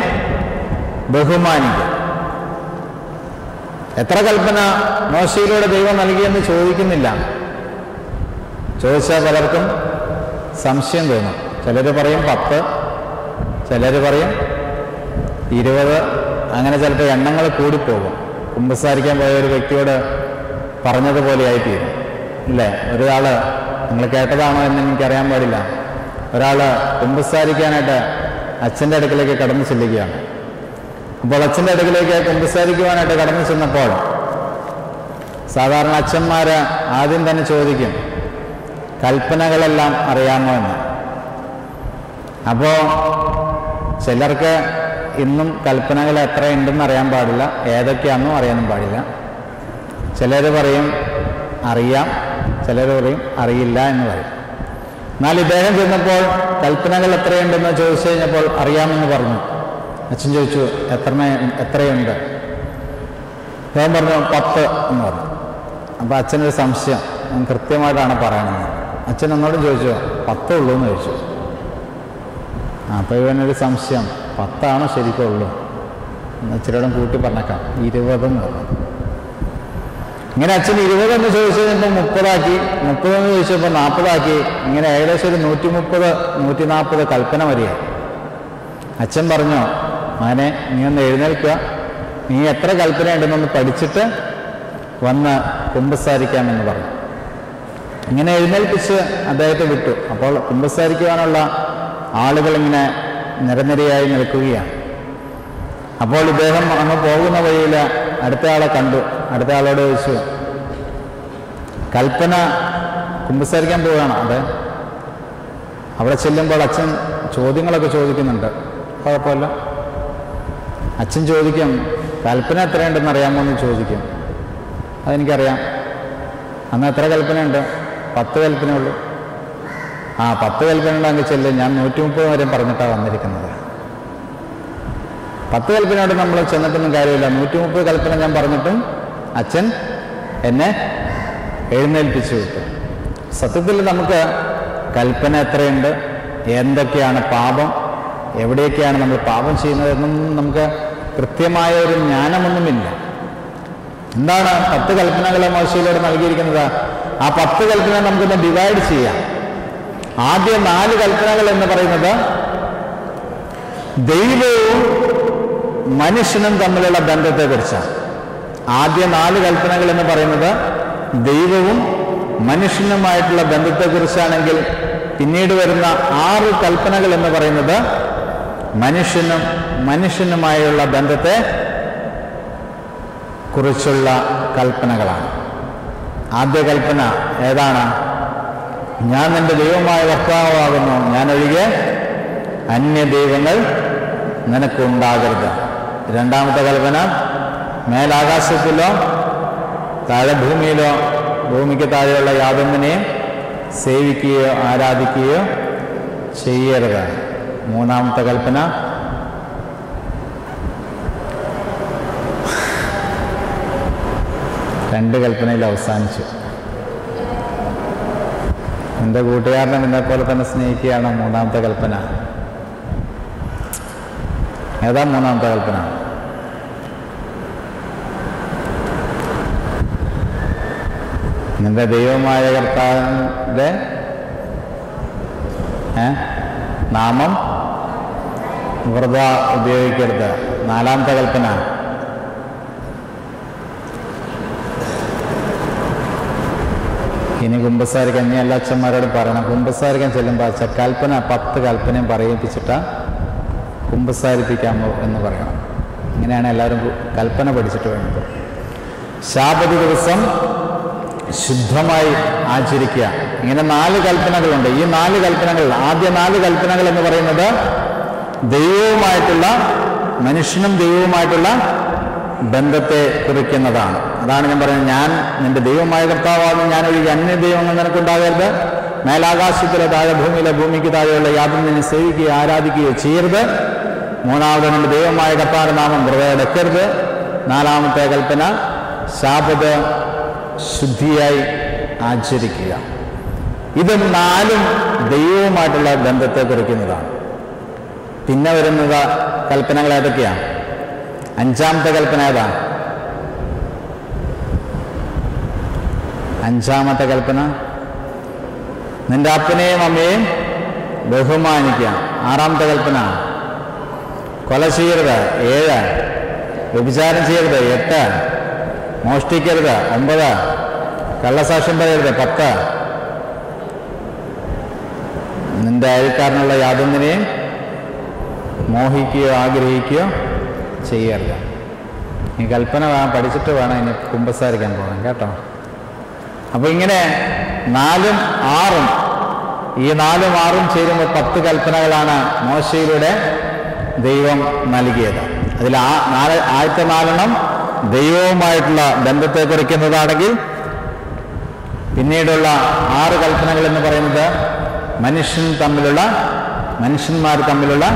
ബഹുമാനിക്കുക. എത്ര കൽപ്പന മോശയിലൂടെ ദൈവം നൽകിയെന്ന് ചോദിക്കുന്നില്ല. ചോദിച്ചാൽ പലർക്കും സംശയം തോന്നും. ചിലർ പറയും 10, ചിലർ പറയും 20, അങ്ങനെ ചിലപ്പോൾ എണ്ണങ്ങൾ കൂടിപ്പോകും. കുമ്പസാരിക്കാൻ പോയ ഒരു വ്യക്തിയോട് പറഞ്ഞതുപോലെ ആയിത്തീരും ഇല്ലേ? ഒരാൾ, നിങ്ങൾ കേട്ടതാണോ എന്ന് എനിക്കറിയാൻ പാടില്ല, ഒരാൾ കുമ്പസാരിക്കാനായിട്ട് അച്ഛൻ്റെ അടുക്കലേക്ക് കടന്നു ചെല്ലുകയാണ്. അപ്പോൾ അച്ഛൻ്റെ അടുക്കലേക്ക് കുമ്പസാരിക്കുവാനായിട്ട് കടന്നു ചെന്നപ്പോൾ സാധാരണ അച്ഛന്മാർ ആദ്യം തന്നെ ചോദിക്കും കൽപ്പനകളെല്ലാം അറിയാമോ എന്ന്. അപ്പോൾ ചിലർക്ക് ഇന്നും കൽപ്പനകൾ എത്ര ഉണ്ടെന്ന് അറിയാൻ പാടില്ല, ഏതൊക്കെയാണെന്നും അറിയാനും പാടില്ല. ചിലർ പറയും അറിയാം, ചിലർ പറയും അറിയില്ല എന്ന് പറയും. എന്നാൽ ഇദ്ദേഹം ചെന്നപ്പോൾ കൽപ്പനകൾ എത്രയുണ്ടെന്ന് ചോദിച്ചു കഴിഞ്ഞപ്പോൾ അറിയാമെന്ന് പറഞ്ഞു. അച്ഛൻ ചോദിച്ചു എത്രയുണ്ട്? അദ്ദേഹം പറഞ്ഞു 10 എന്ന് പറഞ്ഞു. അപ്പോൾ അച്ഛനൊരു സംശയം, കൃത്യമായിട്ടാണ് പറയണമെന്ന്. അച്ഛൻ എന്നോടും ചോദിച്ചു 10 ഉള്ളൂ എന്ന് ചോദിച്ചു. അപ്പോൾ ഇവനൊരു സംശയം, 10 ആണോ ശരിക്കും ഉള്ളൂ? ഇച്ചിരിയോടും കൂട്ടി പറഞ്ഞേക്കാം, 20 എന്ന് പറഞ്ഞു. ഇങ്ങനെ അച്ഛൻ 20 എന്ന് ചോദിച്ചു കഴിഞ്ഞപ്പോൾ 30 ആക്കി, 30 എന്ന് ചോദിച്ചപ്പോൾ 40 ആക്കി. ഇങ്ങനെ ഏകദേശം ഒരു 130-140 കൽപ്പന വരികയായി. അച്ഛൻ പറഞ്ഞു, മകനെ നീ ഒന്ന് എഴുന്നേൽക്കുക, നീ എത്ര കൽപ്പന ഉണ്ടെന്നൊന്ന് പഠിച്ചിട്ട് വന്ന് കുമ്പസാരിക്കാമെന്ന് പറഞ്ഞു. ഇങ്ങനെ എഴുന്നേൽപ്പിച്ച് അദ്ദേഹത്തെ വിട്ടു. അപ്പോൾ കുമ്പസാരിക്കുവാനുള്ള ആളുകൾ ഇങ്ങനെ നിരനിരയായി നിൽക്കുകയാണ്. അപ്പോൾ ഇദ്ദേഹം അങ്ങ് പോകുന്ന വഴിയിൽ അടുത്ത ആളെ കണ്ടു. അടുത്ത ആളോട് ചോദിച്ചു, കൽപ്പന കുമ്പസാരിക്കാൻ പോവുകയാണ്. അതെ. അവിടെ ചെല്ലുമ്പോൾ അച്ഛൻ ചോദ്യങ്ങളൊക്കെ ചോദിക്കുന്നുണ്ട്. കുഴപ്പമില്ല. അച്ഛൻ ചോദിക്കും കൽപ്പന എത്രയുണ്ടെന്ന് അറിയാമോ എന്ന് ചോദിക്കും. അതെനിക്കറിയാം. അന്ന് എത്ര കൽപ്പനയുണ്ട്? 10 കൽപ്പനയുള്ളൂ. 10 കൽപ്പന ഉണ്ടെങ്കിൽ ചെല്ലും, ഞാൻ 130 വരെ പറഞ്ഞിട്ടാണ് വന്നിരിക്കുന്നത്. 10 കൽപ്പനയോട് നമ്മൾ ചെന്നിട്ടൊന്നും കാര്യമില്ല. 130 കൽപ്പന ഞാൻ പറഞ്ഞിട്ടും അച്ഛൻ എന്നെ എഴുന്നേൽപ്പിച്ചു വിട്ടു. സത്യത്തിൽ നമുക്ക് കൽപ്പന എത്രയുണ്ട്, എന്തൊക്കെയാണ് പാപം, എവിടെയൊക്കെയാണ് നമ്മൾ പാപം ചെയ്യുന്നത് എന്നൊന്നും നമുക്ക് കൃത്യമായ ഒരു ജ്ഞാനമൊന്നുമില്ല. എന്താണ് 10 കൽപ്പനകളെ മോശയിലൂടെ നൽകിയിരിക്കുന്നത്? ആ 10 കൽപ്പന നമുക്കൊന്ന് ഡിവൈഡ് ചെയ്യാം. ആദ്യ 4 കൽപ്പനകൾ എന്ന് പറയുന്നത് ദൈവവും മനുഷ്യനും തമ്മിലുള്ള ബന്ധത്തെക്കുറിച്ചാണ്. ആദ്യ 4 കൽപ്പനകൾ എന്ന് പറയുന്നത് ദൈവവും മനുഷ്യനുമായിട്ടുള്ള ബന്ധത്തെക്കുറിച്ചാണെങ്കിൽ പിന്നീട് വരുന്ന 6 കൽപ്പനകൾ എന്ന് പറയുന്നത് മനുഷ്യനുമായുള്ള ബന്ധത്തെ കുറിച്ചുള്ള കൽപ്പനകളാണ്. ആദ്യ കൽപ്പന ഏതാണ്? ഞാൻ നിന്റെ ദൈവമായ കർത്താവാകുന്നു, ഞാൻ ഒഴികെ അന്യ ദൈവങ്ങൾ നിനക്കുണ്ടാകരുത്. രണ്ടാമത്തെ കൽപ്പന, മേലാകാശത്തിലോ താഴെ ഭൂമിയിലോ ഭൂമിക്ക് താഴെയുള്ള യാതൊന്നിനെയും സേവിക്കുകയോ ആരാധിക്കുകയോ ചെയ്യരുത്. മൂന്നാമത്തെ കൽപ്പന രണ്ട് കൽപ്പനയിൽ അവസാനിച്ചു. എൻ്റെ കൂട്ടുകാരനെ നിന്നെപ്പോലെ തന്നെ സ്നേഹിക്കുകയാണ് മൂന്നാമത്തെ കൽപ്പന. ഏതാ മൂന്നാമത്തെ കൽപ്പന? നിന്റെ ദൈവമായ കർത്താവിൻ്റെ നാമം വെറുതെ ഉപയോഗിക്കരുത്. നാലാമത്തെ കൽപ്പന ഇനി കുമ്പസാരിക്കാൻ, ഇനി എല്ലാ അച്ഛന്മാരോട് പറയണം, കുമ്പസാരിക്കാൻ ചെല്ലുമ്പോൾ കൽപ്പന 10 കൽപ്പനയും പറയിപ്പിച്ചിട്ടാ കുമ്പസാരിപ്പിക്കാമോ എന്ന് പറയണം. ഇങ്ങനെയാണ് എല്ലാവരും കൽപ്പന പഠിച്ചിട്ട് വേണ്ടത്. ശാബത്ത് ദിവസം ശുദ്ധമായി ആചരിക്കുക. ഇങ്ങനെ 4 കൽപ്പനകളുണ്ട്. ഈ 4 കൽപ്പനകൾ, ആദ്യ 4 കൽപ്പനകൾ എന്ന് പറയുന്നത് ദൈവവുമായിട്ടുള്ള, മനുഷ്യനും ദൈവവുമായിട്ടുള്ള ബന്ധത്തെ കുറിക്കുന്നതാണ്. അതാണ് ഞാൻ പറയുന്നത്, ഞാൻ നിന്റെ ദൈവമായ കർത്താവാകുന്നു, ഞാൻ ഒഴികെ അന്യ ദൈവങ്ങൾ നിനക്കുണ്ടാകരുത്. മേലാകാശത്തിലെ താഴെ ഭൂമിയിലെ ഭൂമിക്ക് താഴെയുള്ള യാതൊന്നിനെ സേവിക്കുകയോ ആരാധിക്കുകയോ ചെയ്യരുത്. മൂന്നാമത് നിന്റെ ദൈവമായ കർത്താവിന്റെ നാമം വെറുതെ എടുക്കരുത്. നാലാമത്തെ കൽപ്പന ശാബത്ത് ശുദ്ധിയായി ആചരിക്കുക. ഇത് 4ഉം ദൈവവുമായിട്ടുള്ള ബന്ധത്തെ കുറിക്കുന്നതാണ്. പിന്നെ വരുന്നത് കൽപ്പനകൾ ഏതൊക്കെയാണ്? 5ാമത്തെ കൽപ്പന ഏതാ? 5ാമത്തെ കൽപ്പന നിന്റെ അപ്പനെയും അമ്മയെയും ബഹുമാനിക്കുക. 6ാമത്തെ കൽപ്പന കൊല ചെയ്യരുത്. 7. വ്യഭിചാരം ചെയ്യരുത്. 8. മോഷ്ടിക്കരുത്. 9. കള്ളസാക്ഷ്യം പറയരുത്. 10. നിന്റെ അയൽക്കാരനുള്ള യാതൊന്നിനെയും മോഹിക്കുകയോ ആഗ്രഹിക്കുകയോ ചെയ്യരുത്. ഈ കൽപ്പന പഠിച്ചിട്ട് വേണം ഇനി കുമ്പസാരിക്കാൻ പോകാൻ, കേട്ടോ. അപ്പോൾ ഇങ്ങനെ 4ഉം 6ഉം, ഈ 4ഉം 6ഉം ചേരുമ്പോൾ 10 കൽപ്പനകളാണ് മോശയിലൂടെ ദൈവം നൽകിയത്. അതിൽ ആദ്യത്തെ 4 ദൈവവുമായിട്ടുള്ള ബന്ധത്തെ കുറിക്കുന്നതാണെങ്കിൽ, പിന്നീടുള്ള 6 കൽപ്പനകൾ എന്ന് പറയുന്നത് മനുഷ്യന്മാർ തമ്മിലുള്ള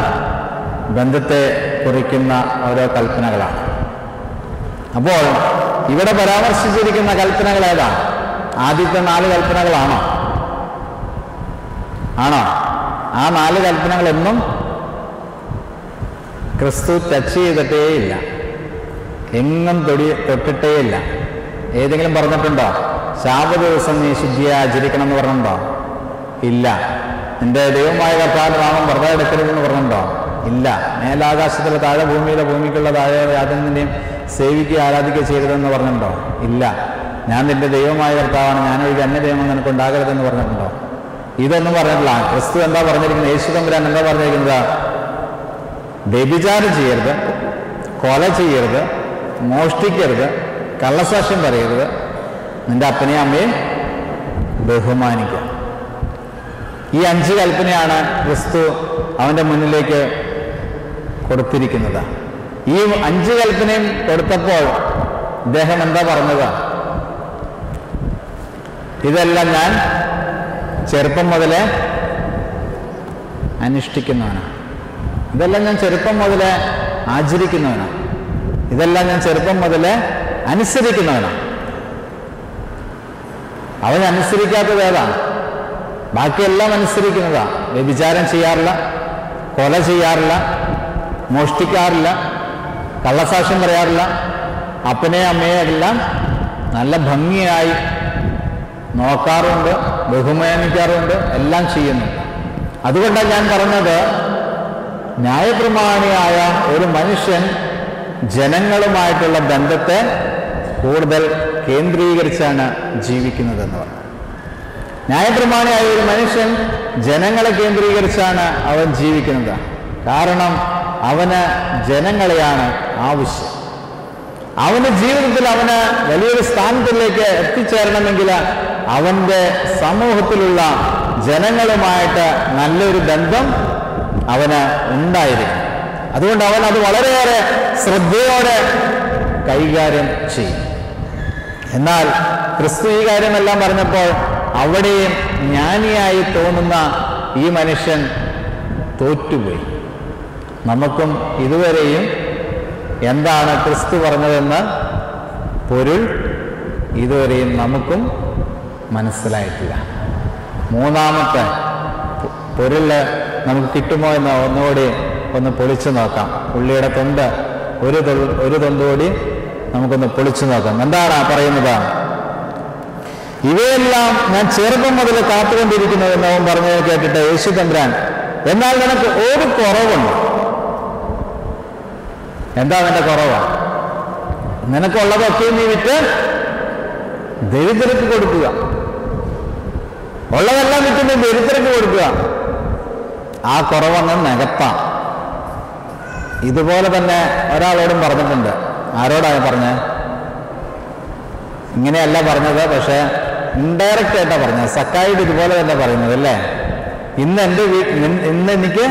ബന്ധത്തെ കുറിക്കുന്ന ഓരോ കൽപ്പനകളാണ്. അപ്പോൾ ഇവിടെ പരാമർശിച്ചിരിക്കുന്ന കൽപ്പനകൾ ഏതാ? ആദ്യത്തെ 4 കൽപ്പനകളാണോ? ആണോ? ആ 4 കൽപ്പനകളൊന്നും ക്രിസ്തു ടച്ച് ചെയ്തിട്ടേയില്ല, എങ്ങും തൊട്ടിട്ടേയില്ല. ഏതെങ്കിലും പറഞ്ഞിട്ടുണ്ടോ ശാബത്ത് ദിവസം നീ ശുദ്ധിയെ ആചരിക്കണം എന്ന് പറഞ്ഞിട്ടുണ്ടോ? ഇല്ല. നിന്റെ ദൈവമായ കർത്താവിന്റെ നാമം വെറുതെ എടുക്കരുതെന്ന് പറഞ്ഞിട്ടുണ്ടോ? ഇല്ല. മേലാകാശത്തിലെ താഴെ ഭൂമിയിലെ ഭൂമിക്കുള്ള താഴെ യാതൊന്നിനെയും സേവിക്കുക ആരാധിക്കുക ചെയ്യരുതെന്ന് പറഞ്ഞിട്ടുണ്ടോ? ഇല്ല. ഞാൻ നിന്റെ ദൈവമായ കർത്താവാണ്, ഞാൻ ഒഴികെ അന്യ ദൈവം നിനക്കുണ്ടാകരുതെന്ന് പറഞ്ഞിട്ടുണ്ടോ? ഇതൊന്നും പറഞ്ഞിട്ടില്ല. ക്രിസ്തു എന്താ പറഞ്ഞിരിക്കുന്നത്? യേശു തമ്പുരാൻ എന്താ പറഞ്ഞിരിക്കുന്നത്? വ്യഭിചാരം ചെയ്യരുത്, കൊല ചെയ്യരുത്, മോഷ്ടിക്കരുത്, കള്ളസാക്ഷ്യം പറയരുത്, നിന്റെ അപ്പനെയും അമ്മയും ബഹുമാനിക്കുക. ഈ 5 കൽപ്പനയാണ് ക്രിസ്തു അവൻ്റെ മുന്നിലേക്ക് കൊടുത്തിരിക്കുന്നത്. ഈ 5 കൽപ്പനയും കൊടുത്തപ്പോൾ അദ്ദേഹം എന്താ പറഞ്ഞത്? ഇതെല്ലാം ഞാൻ ചെറുപ്പം മുതലേ അനുഷ്ഠിക്കുന്നവനാണ്, ഇതെല്ലാം ഞാൻ ചെറുപ്പം മുതലേ ആചരിക്കുന്നവനാണ്, ഇതെല്ലാം ഞാൻ ചെറുപ്പം മുതലേ അനുസരിക്കുന്നവനാണ്. അവൻ അനുസരിക്കാത്തത് ഏതാണ്? ബാക്കിയെല്ലാം അനുസരിക്കുന്നതാണ്. വ്യഭിചാരം ചെയ്യാറില്ല, കൊല ചെയ്യാറില്ല, മോഷ്ടിക്കാറില്ല, കള്ളസാക്ഷ്യം പറയാറില്ല, അപ്പനെയും അമ്മയെ എല്ലാം നല്ല ഭംഗിയായി നോക്കാറുണ്ട്, ബഹുമാനിക്കാറുണ്ട്, എല്ലാം ചെയ്യുന്നുണ്ട്. അതുകൊണ്ടാണ് ഞാൻ പറഞ്ഞത്, ന്യായപ്രമാണിയായ ഒരു മനുഷ്യൻ ജനങ്ങളുമായിട്ടുള്ള ബന്ധത്തെ കൂടുതൽ കേന്ദ്രീകരിച്ചാണ് ജീവിക്കുന്നതെന്ന് പറഞ്ഞു. ന്യായപ്രമാണിയായ ഒരു മനുഷ്യൻ ജനങ്ങളെ കേന്ദ്രീകരിച്ചാണ് അവൻ ജീവിക്കുന്നത്. കാരണം അവന് ജനങ്ങളെയാണ് ആവശ്യം. അവൻ്റെ ജീവിതത്തിൽ അവന് വലിയൊരു സ്ഥാനത്തിലേക്ക് എത്തിച്ചേരണമെങ്കിൽ അവൻ്റെ സമൂഹത്തിലുള്ള ജനങ്ങളുമായിട്ട് നല്ലൊരു ബന്ധം അവന് ഉണ്ടായിരിക്കും. അതുകൊണ്ട് അവൻ അത് വളരെയേറെ ശ്രദ്ധയോടെ കൈകാര്യം ചെയ്യും. എന്നാൽ ക്രിസ്തു ഈ കാര്യമെല്ലാം പറഞ്ഞപ്പോൾ അവിടെയും ജ്ഞാനിയായി തോന്നുന്ന ഈ മനുഷ്യൻ തോറ്റുപോയി. നമുക്കും ഇതുവരെയും എന്താണ് ക്രിസ്തു പറഞ്ഞതെന്ന് പൊരുൾ ഇതുവരെയും നമുക്കും മനസ്സിലായിട്ടില്ല. മൂന്നാമത്തെ പൊരുള് നമുക്ക് കിട്ടുമോ എന്ന് ഒന്നുകൂടി ഒന്ന് പൊളിച്ചു നോക്കാം. ഉള്ളിയുടെ തൊണ്ട് ഒരു തൊണ്ടുകൂടി നമുക്കൊന്ന് പൊളിച്ചു നോക്കാം. എന്താണ് പറയുന്നത്? ഇവയെല്ലാം ഞാൻ ചെറുപ്പം മുതൽ കാത്തുകൊണ്ടിരിക്കുന്നതെന്ന് അവൻ പറഞ്ഞത് കേട്ടിട്ട് യേശു തമ്പുരാൻ, എന്നാൽ നിനക്ക് ഒരു കുറവുണ്ട്. എന്താ നിന്റെ കുറവാ? നിനക്കുള്ളതൊക്കെ നീ വിറ്റ് ദരിദ്രർക്ക് കൊടുക്കുക. ഉള്ളതെല്ലാം വിറ്റ് നീ ദരിദ്രർക്ക് കൊടുക്കുക. ആ കുറവൊന്ന് നികത്താം. ഇതുപോലെ തന്നെ ഒരാളോടും പറഞ്ഞിട്ടുണ്ട്. ആരോടാണ് പറഞ്ഞത്? ഇങ്ങനെയല്ല പറഞ്ഞത്, പക്ഷെ ഇൻഡയറക്റ്റ് ആയിട്ടാണ് പറഞ്ഞത്. സക്കായിട്ട് ഇതുപോലെ തന്നെ പറയുന്നത് അല്ലേ? ഇന്ന് എനിക്ക്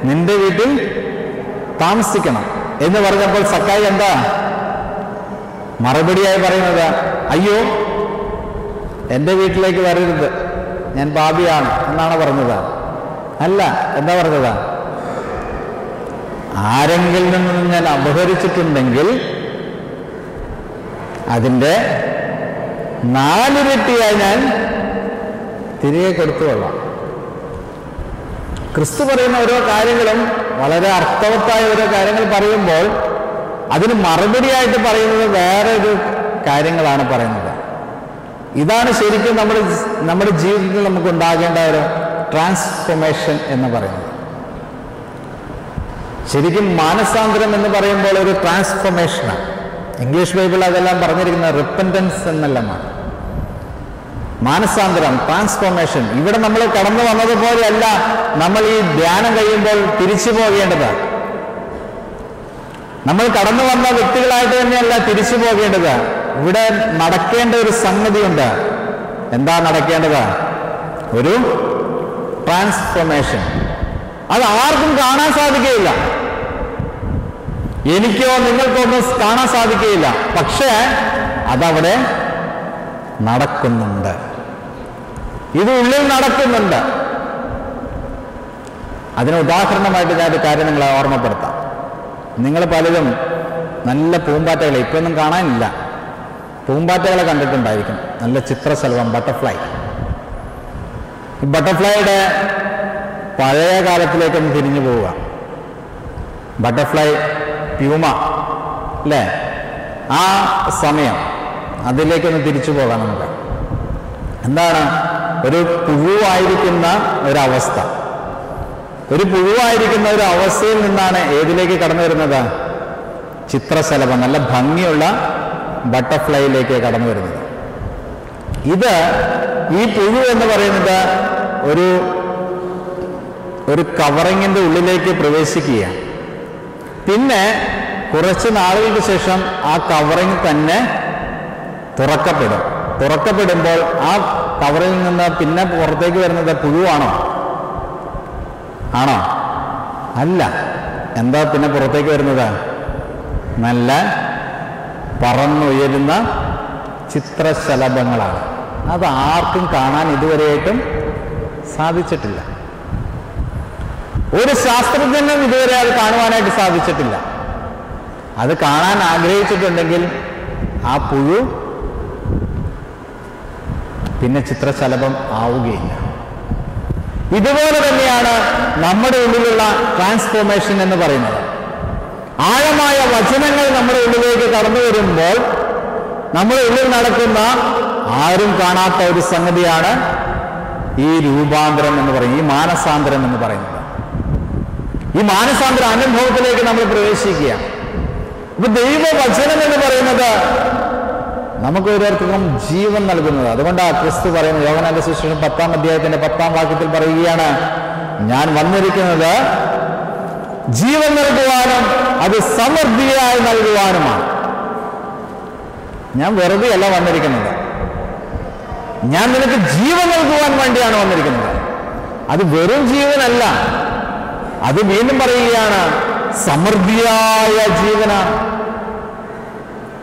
നിന്റെ വീട്ടിൽ താമസിക്കണം എന്ന് പറഞ്ഞപ്പോൾ സക്കായി എന്താ മറുപടിയായി പറയുന്നത്? അയ്യോ, എൻ്റെ വീട്ടിലേക്ക് വരരുത്, ഞാൻ പാപിയാണ് എന്നാണ് പറഞ്ഞത്. അല്ല, എന്താ പറഞ്ഞത്? ആരെങ്കിലും നിന്നും ഞാൻ അപഹരിച്ചിട്ടുണ്ടെങ്കിൽ അതിൻ്റെ 4 ഇരട്ടിയായി ഞാൻ തിരികെ കൊടുത്തുകൊള്ളാം. ക്രിസ്തു പറയുന്ന ഓരോ കാര്യങ്ങളും വളരെ അർത്ഥവത്തായ ഓരോ കാര്യങ്ങൾ പറയുമ്പോൾ അതിന് മറുപടിയായിട്ട് പറയുന്നത് വേറെ ഒരു കാര്യങ്ങളാണ് പറയുന്നത്. ഇതാണ് ശരിക്കും നമ്മുടെ ജീവിതത്തിൽ നമുക്ക് ഉണ്ടാകേണ്ട ഒരു ട്രാൻസ്ഫോർമേഷൻ എന്ന് പറയുന്നത്. ശരിക്കും മാനസാന്തരം എന്ന് പറയുമ്പോൾ ഒരു ട്രാൻസ്ഫോർമേഷനാണ്. ഇംഗ്ലീഷ് ബൈബിൾ അതെല്ലാം പറഞ്ഞിരിക്കുന്ന റിപ്പൻറ്റൻസ് എന്നെല്ലാമാണ്. മാനസാന്തരം, ട്രാൻസ്ഫോർമേഷൻ. ഇവിടെ നമ്മൾ കടന്നു വന്നതുപോലെയല്ല നമ്മൾ ഈ ധ്യാനം കഴിയുമ്പോൾ തിരിച്ചു പോകേണ്ടത്. നമ്മൾ കടന്നു വന്ന വ്യക്തികളായിട്ട് തന്നെയല്ല തിരിച്ചു പോകേണ്ടത്. ഇവിടെ നടക്കേണ്ട ഒരു സംഗതിയുണ്ട്. എന്താ നടക്കേണ്ടത്? ഒരു ട്രാൻസ്ഫോർമേഷൻ. അത് ആർക്കും കാണാൻ സാധിക്കുകയില്ല. എനിക്കോ നിങ്ങൾക്കോ ഒന്നും കാണാൻ സാധിക്കുകയില്ല. പക്ഷേ അതവിടെ നടക്കുന്നുണ്ട്. ഇത് ഉള്ളിൽ നടക്കുന്നുണ്ട്. അതിന് ഉദാഹരണമായിട്ട് ഞാനൊരു കാര്യം നിങ്ങളെ ഓർമ്മപ്പെടുത്താം. നിങ്ങൾ പലരും നല്ല പൂമ്പാറ്റകളെ, ഇപ്പൊന്നും കാണാനില്ല, പൂമ്പാറ്റകളെ കണ്ടിട്ടുണ്ടായിരിക്കും. നല്ല ചിത്രശലഭം, ബട്ടർഫ്ലൈ. ഈ ബട്ടർഫ്ലൈയുടെ പഴയ കാലത്തിലേക്കൊന്ന് തിരിഞ്ഞു പോവുക. ബട്ടർഫ്ലൈ പ്യൂമ അല്ലേ? ആ സമയം അതിലേക്കൊന്ന് തിരിച്ചു പോകാം നമുക്ക്. എന്താണ്? ഒരു പുഴുവായിരിക്കുന്ന ഒരവസ്ഥ. ഒരു പുഴുവായിരിക്കുന്ന ഒരു അവസ്ഥയിൽ നിന്നാണ് ഏതിലേക്ക് കടന്നു വരുന്നത്? ചിത്രശലഭം, നല്ല ഭംഗിയുള്ള ബട്ടർഫ്ലൈയിലേക്ക് കടന്നു വരുന്നത്. ഈ പുഴു എന്ന് പറയുന്നത് ഒരു കവറിങ്ങിൻ്റെ ഉള്ളിലേക്ക് പ്രവേശിക്കുകയാണ്. പിന്നെ കുറച്ച് നാളുകൾക്ക് ശേഷം ആ കവറിങ് തന്നെ തുറക്കപ്പെടുമ്പോൾ ആ കവറിൽ നിന്ന് പിന്നെ പുറത്തേക്ക് വരുന്നത് പുഴുവാണോ? ആണോ? അല്ല. എന്താ പിന്നെ പുറത്തേക്ക് വരുന്നത്? നല്ല പറന്നുയരുന്ന ചിത്രശലഭങ്ങളാണ്. അത് ആർക്കും കാണാൻ ഇതുവരെയായിട്ടും സാധിച്ചിട്ടില്ല. ഒരു ശാസ്ത്രജ്ഞനും ഇതുവരെ അത് കാണുവാനായിട്ട് സാധിച്ചിട്ടില്ല. അത് കാണാൻ ആഗ്രഹിച്ചിട്ടുണ്ടെങ്കിൽ ആ പുഴു പിന്നെ ചിത്രശലഭം ആവുകയില്ല. ഇതുപോലെ തന്നെയാണ് നമ്മുടെ ഉള്ളിലുള്ള ട്രാൻസ്ഫോർമേഷൻ എന്ന് പറയുന്നത്. ആഴമായ വചനങ്ങൾ നമ്മുടെ ഉള്ളിലേക്ക് കടന്നു വരുമ്പോൾ നമ്മുടെ ഉള്ളിൽ നടക്കുന്ന ആരും കാണാത്ത ഒരു സംഗതിയാണ് ഈ രൂപാന്തരം എന്ന് പറയുന്നത്, ഈ മാനസാന്തരം എന്ന് പറയുന്നത്. ഈ മാനസാന്തര അനുഭവത്തിലേക്ക് നമ്മൾ പ്രവേശിക്കുകയാണ്. ഇപ്പൊ ദൈവവചനം എന്ന് പറയുന്നത് നമുക്ക് ഓരോരുത്തർക്കും ജീവൻ നൽകുന്നത്. അതുകൊണ്ടാണ് ക്രിസ്തു പറയുന്നത്, യോഹന്നാന്റെ സുവിശേഷം 10-ാം അധ്യായത്തിന്റെ 10-ാം വാക്യത്തിൽ പറയുകയാണ്, ഞാൻ വന്നിരിക്കുന്നത് ജീവൻ നൽകുവാനും അത് സമൃദ്ധിയായി നൽകുവാനുമാണ്. ഞാൻ വെറുതെ അല്ല വന്നിരിക്കുന്നത്, ഞാൻ നിനക്ക് ജീവൻ നൽകുവാൻ വേണ്ടിയാണ് വന്നിരിക്കുന്നത്. അത് വെറും ജീവനല്ല, അത് വീണ്ടും പറയുകയാണ് സമൃദ്ധിയായ ജീവനാണ്.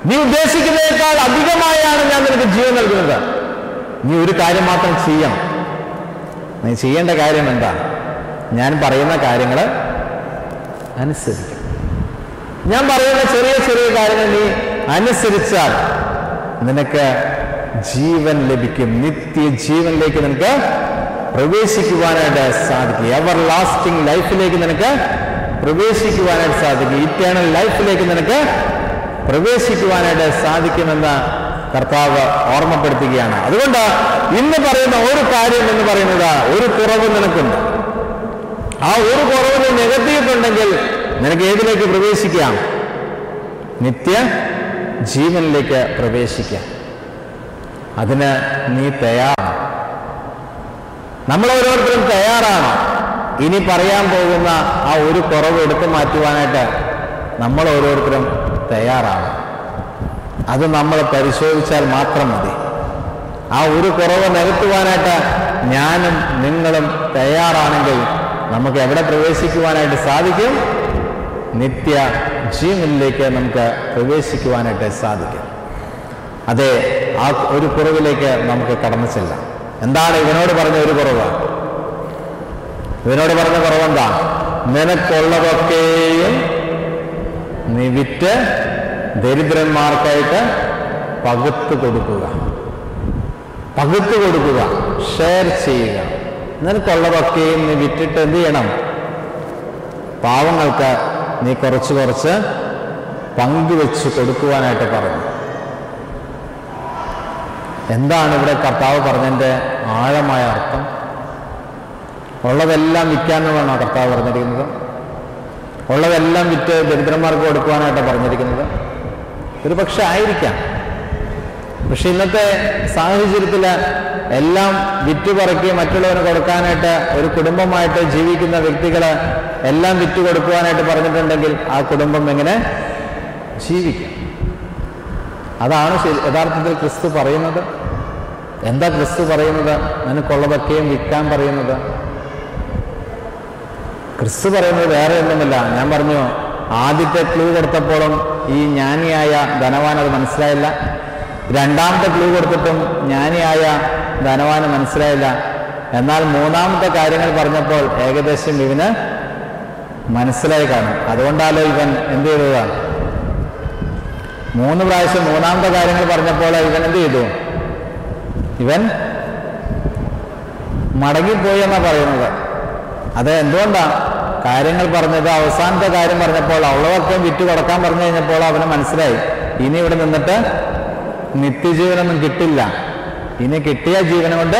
നീ ഉദ്ദേശിക്കുന്നതിനേക്കാൾ അധികമായാണ് ഞാൻ നിനക്ക് ജീവൻ നൽകുന്നത്. നീ ഒരു കാര്യം മാത്രം ചെയ്യണം. നീ ചെയ്യേണ്ട കാര്യം എന്താ? ഞാൻ പറയുന്ന കാര്യങ്ങൾ അനുസരിക്കണം. ഞാൻ പറയുന്ന ചെറിയ ചെറിയ കാര്യങ്ങൾ നീ അനുസരിച്ചാൽ നിനക്ക് ജീവൻ ലഭിക്കും. നിത്യജീവനിലേക്ക് നിനക്ക് പ്രവേശിക്കുവാനായിട്ട് സാധിക്കും. എവർ ലാസ്റ്റിംഗ് ലൈഫിലേക്ക് നിനക്ക് പ്രവേശിക്കുവാനായിട്ട് സാധിക്കും. ഇറ്റേണൽ ലൈഫിലേക്ക് നിനക്ക് പ്രവേശിക്കുവാനായിട്ട് സാധിക്കുമെന്ന് കർത്താവ് ഓർമ്മപ്പെടുത്തുകയാണ്. അതുകൊണ്ട് ഇന്ന് പറയുന്ന ഒരു കാര്യം എന്ന് പറയുന്നത്, ഒരു കുറവ് നിനക്കുണ്ട്. ആ ഒരു കുറവ് നീ നികത്തിയിട്ടുണ്ടെങ്കിൽ നിനക്ക് ഏതിലേക്ക് പ്രവേശിക്കാം? നിത്യ ജീവനിലേക്ക് പ്രവേശിക്കാം. അതിന് നീ തയ്യാറാണ്. നമ്മളോരോരുത്തരും തയ്യാറാണ്. ഇനി പറയാൻ പോകുന്ന ആ ഒരു കുറവ് എടുത്തു മാറ്റുവാനായിട്ട് നമ്മൾ ഓരോരുത്തരും തയ്യാറാണ്. അത് നമ്മൾ പരിശോധിച്ചാൽ മാത്രം മതി. ആ ഒരു കുറവ് നികത്തുവാനായിട്ട് ഞാനും നിങ്ങളും തയ്യാറാണെങ്കിൽ നമുക്ക് എവിടെ പ്രവേശിക്കുവാനായിട്ട് സാധിക്കും? നിത്യ ജീവനിലേക്ക് നമുക്ക് പ്രവേശിക്കുവാനായിട്ട് സാധിക്കും. അതെ, ആ ഒരു കുറവിലേക്ക് നമുക്ക് കടന്നു ചെല്ലാം. എന്താണ് ഇവനോട് പറഞ്ഞ ഒരു കുറവ്? ഇവനോട് പറഞ്ഞ കുറവെന്താ? നിനക്കുള്ളതൊക്കെയും നീ വിറ്റ് ദരിദ്രന്മാർക്കായിട്ട് പകുത്തു കൊടുക്കുക. പകുത്തു കൊടുക്കുക, ഷെയർ ചെയ്യുക. നിനക്കുള്ളതൊക്കെയും നീ വിറ്റിട്ട് എന്ത് ചെയ്യണം? പാവങ്ങൾക്ക് നീ കുറച്ച് കുറച്ച് പങ്കുവെച്ച് കൊടുക്കുവാനായിട്ട് പറഞ്ഞു. എന്താണ് ഇവിടെ കർത്താവ് പറഞ്ഞതിൻ്റെ ആഴമായ അർത്ഥം? ഉള്ളതെല്ലാം വിൽക്കാമെന്നാണോ കർത്താവ് പറഞ്ഞിരിക്കുന്നത്? ഉള്ളതെല്ലാം വിറ്റ് ദരിദ്രന്മാർക്ക് കൊടുക്കുവാനായിട്ട് പറഞ്ഞിരിക്കുന്നത്? ഒരു പക്ഷെ ആയിരിക്കാം. പക്ഷെ ഇന്നത്തെ സാഹചര്യത്തിൽ എല്ലാം വിറ്റുപറക്കി മറ്റുള്ളവന് കൊടുക്കാനായിട്ട്, ഒരു കുടുംബമായിട്ട് ജീവിക്കുന്ന വ്യക്തികൾ എല്ലാം വിറ്റ് കൊടുക്കുവാനായിട്ട് പറഞ്ഞിട്ടുണ്ടെങ്കിൽ ആ കുടുംബം എങ്ങനെ ജീവിക്കും? അതാണ് യഥാർത്ഥത്തിൽ ക്രിസ്തു പറയുന്നത്. എന്താ ക്രിസ്തു പറയുന്നത്? നിനക്കുള്ളതൊക്കെയും വിൽക്കാൻ പറയുന്നത്. ക്രിസ്തു പറയുന്നത് വേറെ ഒന്നുമില്ല. ഞാൻ പറഞ്ഞു, ആദ്യത്തെ ക്ലൂ കൊടുത്തപ്പോഴും ഈ ജ്ഞാനിയായ ധനവാൻ അത് മനസ്സിലായില്ല. രണ്ടാമത്തെ ക്ലൂ കൊടുത്തിട്ടും ജ്ഞാനിയായ ധനവാന് മനസ്സിലായില്ല. എന്നാൽ മൂന്നാമത്തെ കാര്യങ്ങൾ പറഞ്ഞപ്പോൾ ഏകദേശം ഇവന് മനസ്സിലായി കാണും. അതുകൊണ്ടാലോ ഇവൻ എന്ത് ചെയ്തതാണ്? 3 പ്രാവശ്യം മൂന്നാമത്തെ കാര്യങ്ങൾ പറഞ്ഞപ്പോൾ ഇവൻ എന്ത് ചെയ്തു? ഇവൻ മടങ്ങിപ്പോയി എന്നാണ് പറയുന്നത്. അത് എന്തുകൊണ്ടാണ്? കാര്യങ്ങൾ പറഞ്ഞത് അവസാനത്തെ കാര്യം പറഞ്ഞപ്പോൾ, അവളൊക്കെ വിറ്റ് കൊടുക്കാൻ പറഞ്ഞു കഴിഞ്ഞപ്പോൾ അവന് മനസ്സിലായി, ഇനി ഇവിടെ നിന്നിട്ട് നിത്യജീവനൊന്നും കിട്ടില്ല. ഇനി കിട്ടിയ ജീവനം കൊണ്ട്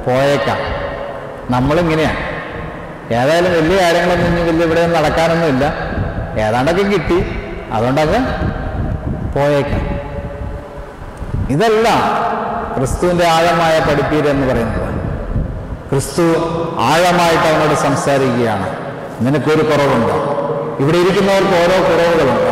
പോയേക്കാം. നമ്മളിങ്ങനെയാണ്. ഏതായാലും വലിയ കാര്യങ്ങളൊന്നും ഇനി വലിയ ഇവിടെ നടക്കാനൊന്നുമില്ല, ഏതാണ്ടൊക്കെ കിട്ടി, അതുകൊണ്ടൊക്കെ പോയേക്കാം. ഇതെല്ലാം ക്രിസ്തുവിൻ്റെ ആഴമായ പഠിപ്പീര് എന്ന് പറയുന്നത്. ക്രിസ്തു ആഴമായിട്ട് അവനോട് സംസാരിക്കുകയാണ്. നിനക്കൊരു കുറവുണ്ടോ? ഇവിടെ ഇരിക്കുന്നവർക്ക് ഓരോ കുറവുകളുണ്ട്.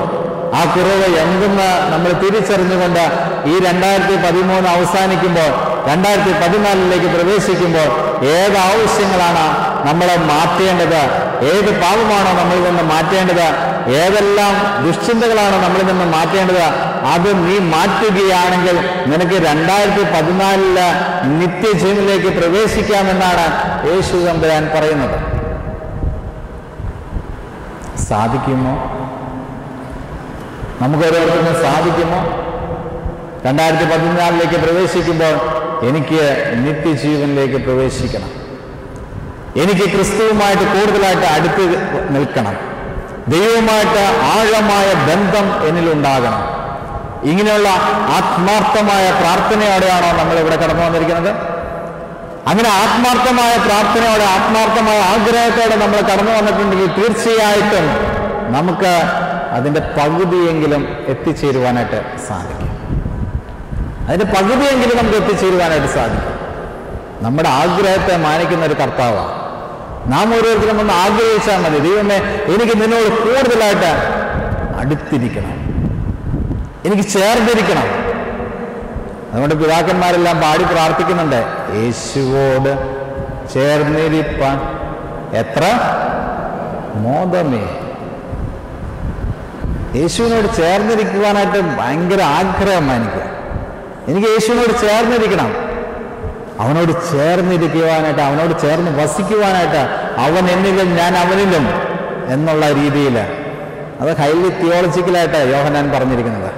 ആ കുറവ് എന്തെന്ന് നമ്മൾ തിരിച്ചറിഞ്ഞുകൊണ്ട് ഈ 2013 അവസാനിക്കുമ്പോൾ 2014 പ്രവേശിക്കുമ്പോൾ ഏത് ആവശ്യങ്ങളാണ് നമ്മൾ മാറ്റേണ്ടത്, ഏത് പാപമാണോ നമ്മളിൽ നിന്ന് മാറ്റേണ്ടത്, ഏതെല്ലാം ദുശ്ചിന്തകളാണ് നമ്മളിൽ നിന്ന് മാറ്റേണ്ടത്, അത് നീ മാറ്റുകയാണെങ്കിൽ നിനക്ക് 2014 നിത്യജീവനിലേക്ക് പ്രവേശിക്കാമെന്നാണ് യേശു തമ്പുരാൻ പറയുന്നത്. സാധിക്കുമോ? നമുക്ക് ഓരോരുത്തർക്കും സാധിക്കുമോ? 2014 പ്രവേശിക്കുമ്പോൾ എനിക്ക് നിത്യജീവനിലേക്ക് പ്രവേശിക്കണം, എനിക്ക് ക്രിസ്തുവുമായിട്ട് കൂടുതലായിട്ട് അടുത്ത് നിൽക്കണം, ദൈവവുമായിട്ട് ആഴമായ ബന്ധം എന്നിലുണ്ടാകണം. ഇങ്ങനെയുള്ള ആത്മാർത്ഥമായ പ്രാർത്ഥനയോടെയാണോ നമ്മൾ ഇവിടെ കടന്നു വന്നിരിക്കുന്നത്? അങ്ങനെ ആത്മാർത്ഥമായ പ്രാർത്ഥനയോടെ, ആത്മാർത്ഥമായ ആഗ്രഹത്തോടെ നമ്മൾ കടന്നു വന്നിട്ടുണ്ടെങ്കിൽ തീർച്ചയായിട്ടും നമുക്ക് അതിൻ്റെ പകുതിയെങ്കിലും എത്തിച്ചേരുവാനായിട്ട് സാധിക്കും. അതിൻ്റെ പകുതിയെങ്കിലും നമുക്ക് എത്തിച്ചേരുവാനായിട്ട് സാധിക്കും. നമ്മുടെ ആഗ്രഹത്തെ മാനിക്കുന്ന ഒരു കർത്താവാണ്. നാം ഓരോരുത്തരും ഒന്ന് ആഗ്രഹിച്ചാൽ മതി, ദൈവമേ എനിക്ക് നിന്നോട് കൂടുതലായിട്ട് അടുത്തിരിക്കണം, എനിക്ക് ചേർന്നിരിക്കണം. അതുകൊണ്ട് പിതാക്കന്മാരെല്ലാം പാടി പ്രാർത്ഥിക്കുന്നുണ്ട്, യേശുവോട് ചേർന്നിരിപ്പാൻ എത്ര മോദമേ. യേശുവിനോട് ചേർന്നിരിക്കുവാനായിട്ട് ഭയങ്കര ആഗ്രഹമാണ് എനിക്ക് യേശുവിനോട് ചേർന്നിരിക്കണം, അവനോട് ചേർന്നിരിക്കുവാനായിട്ട്, അവനോട് ചേർന്ന് വസിക്കുവാനായിട്ട്, അവൻ എന്നിലും ഞാൻ അവനിലും എന്നുള്ള രീതിയിൽ. അത് ഹൈലി തിയോളജിക്കലായിട്ട് യോഹന്നാൻ പറഞ്ഞിരിക്കുന്നത്.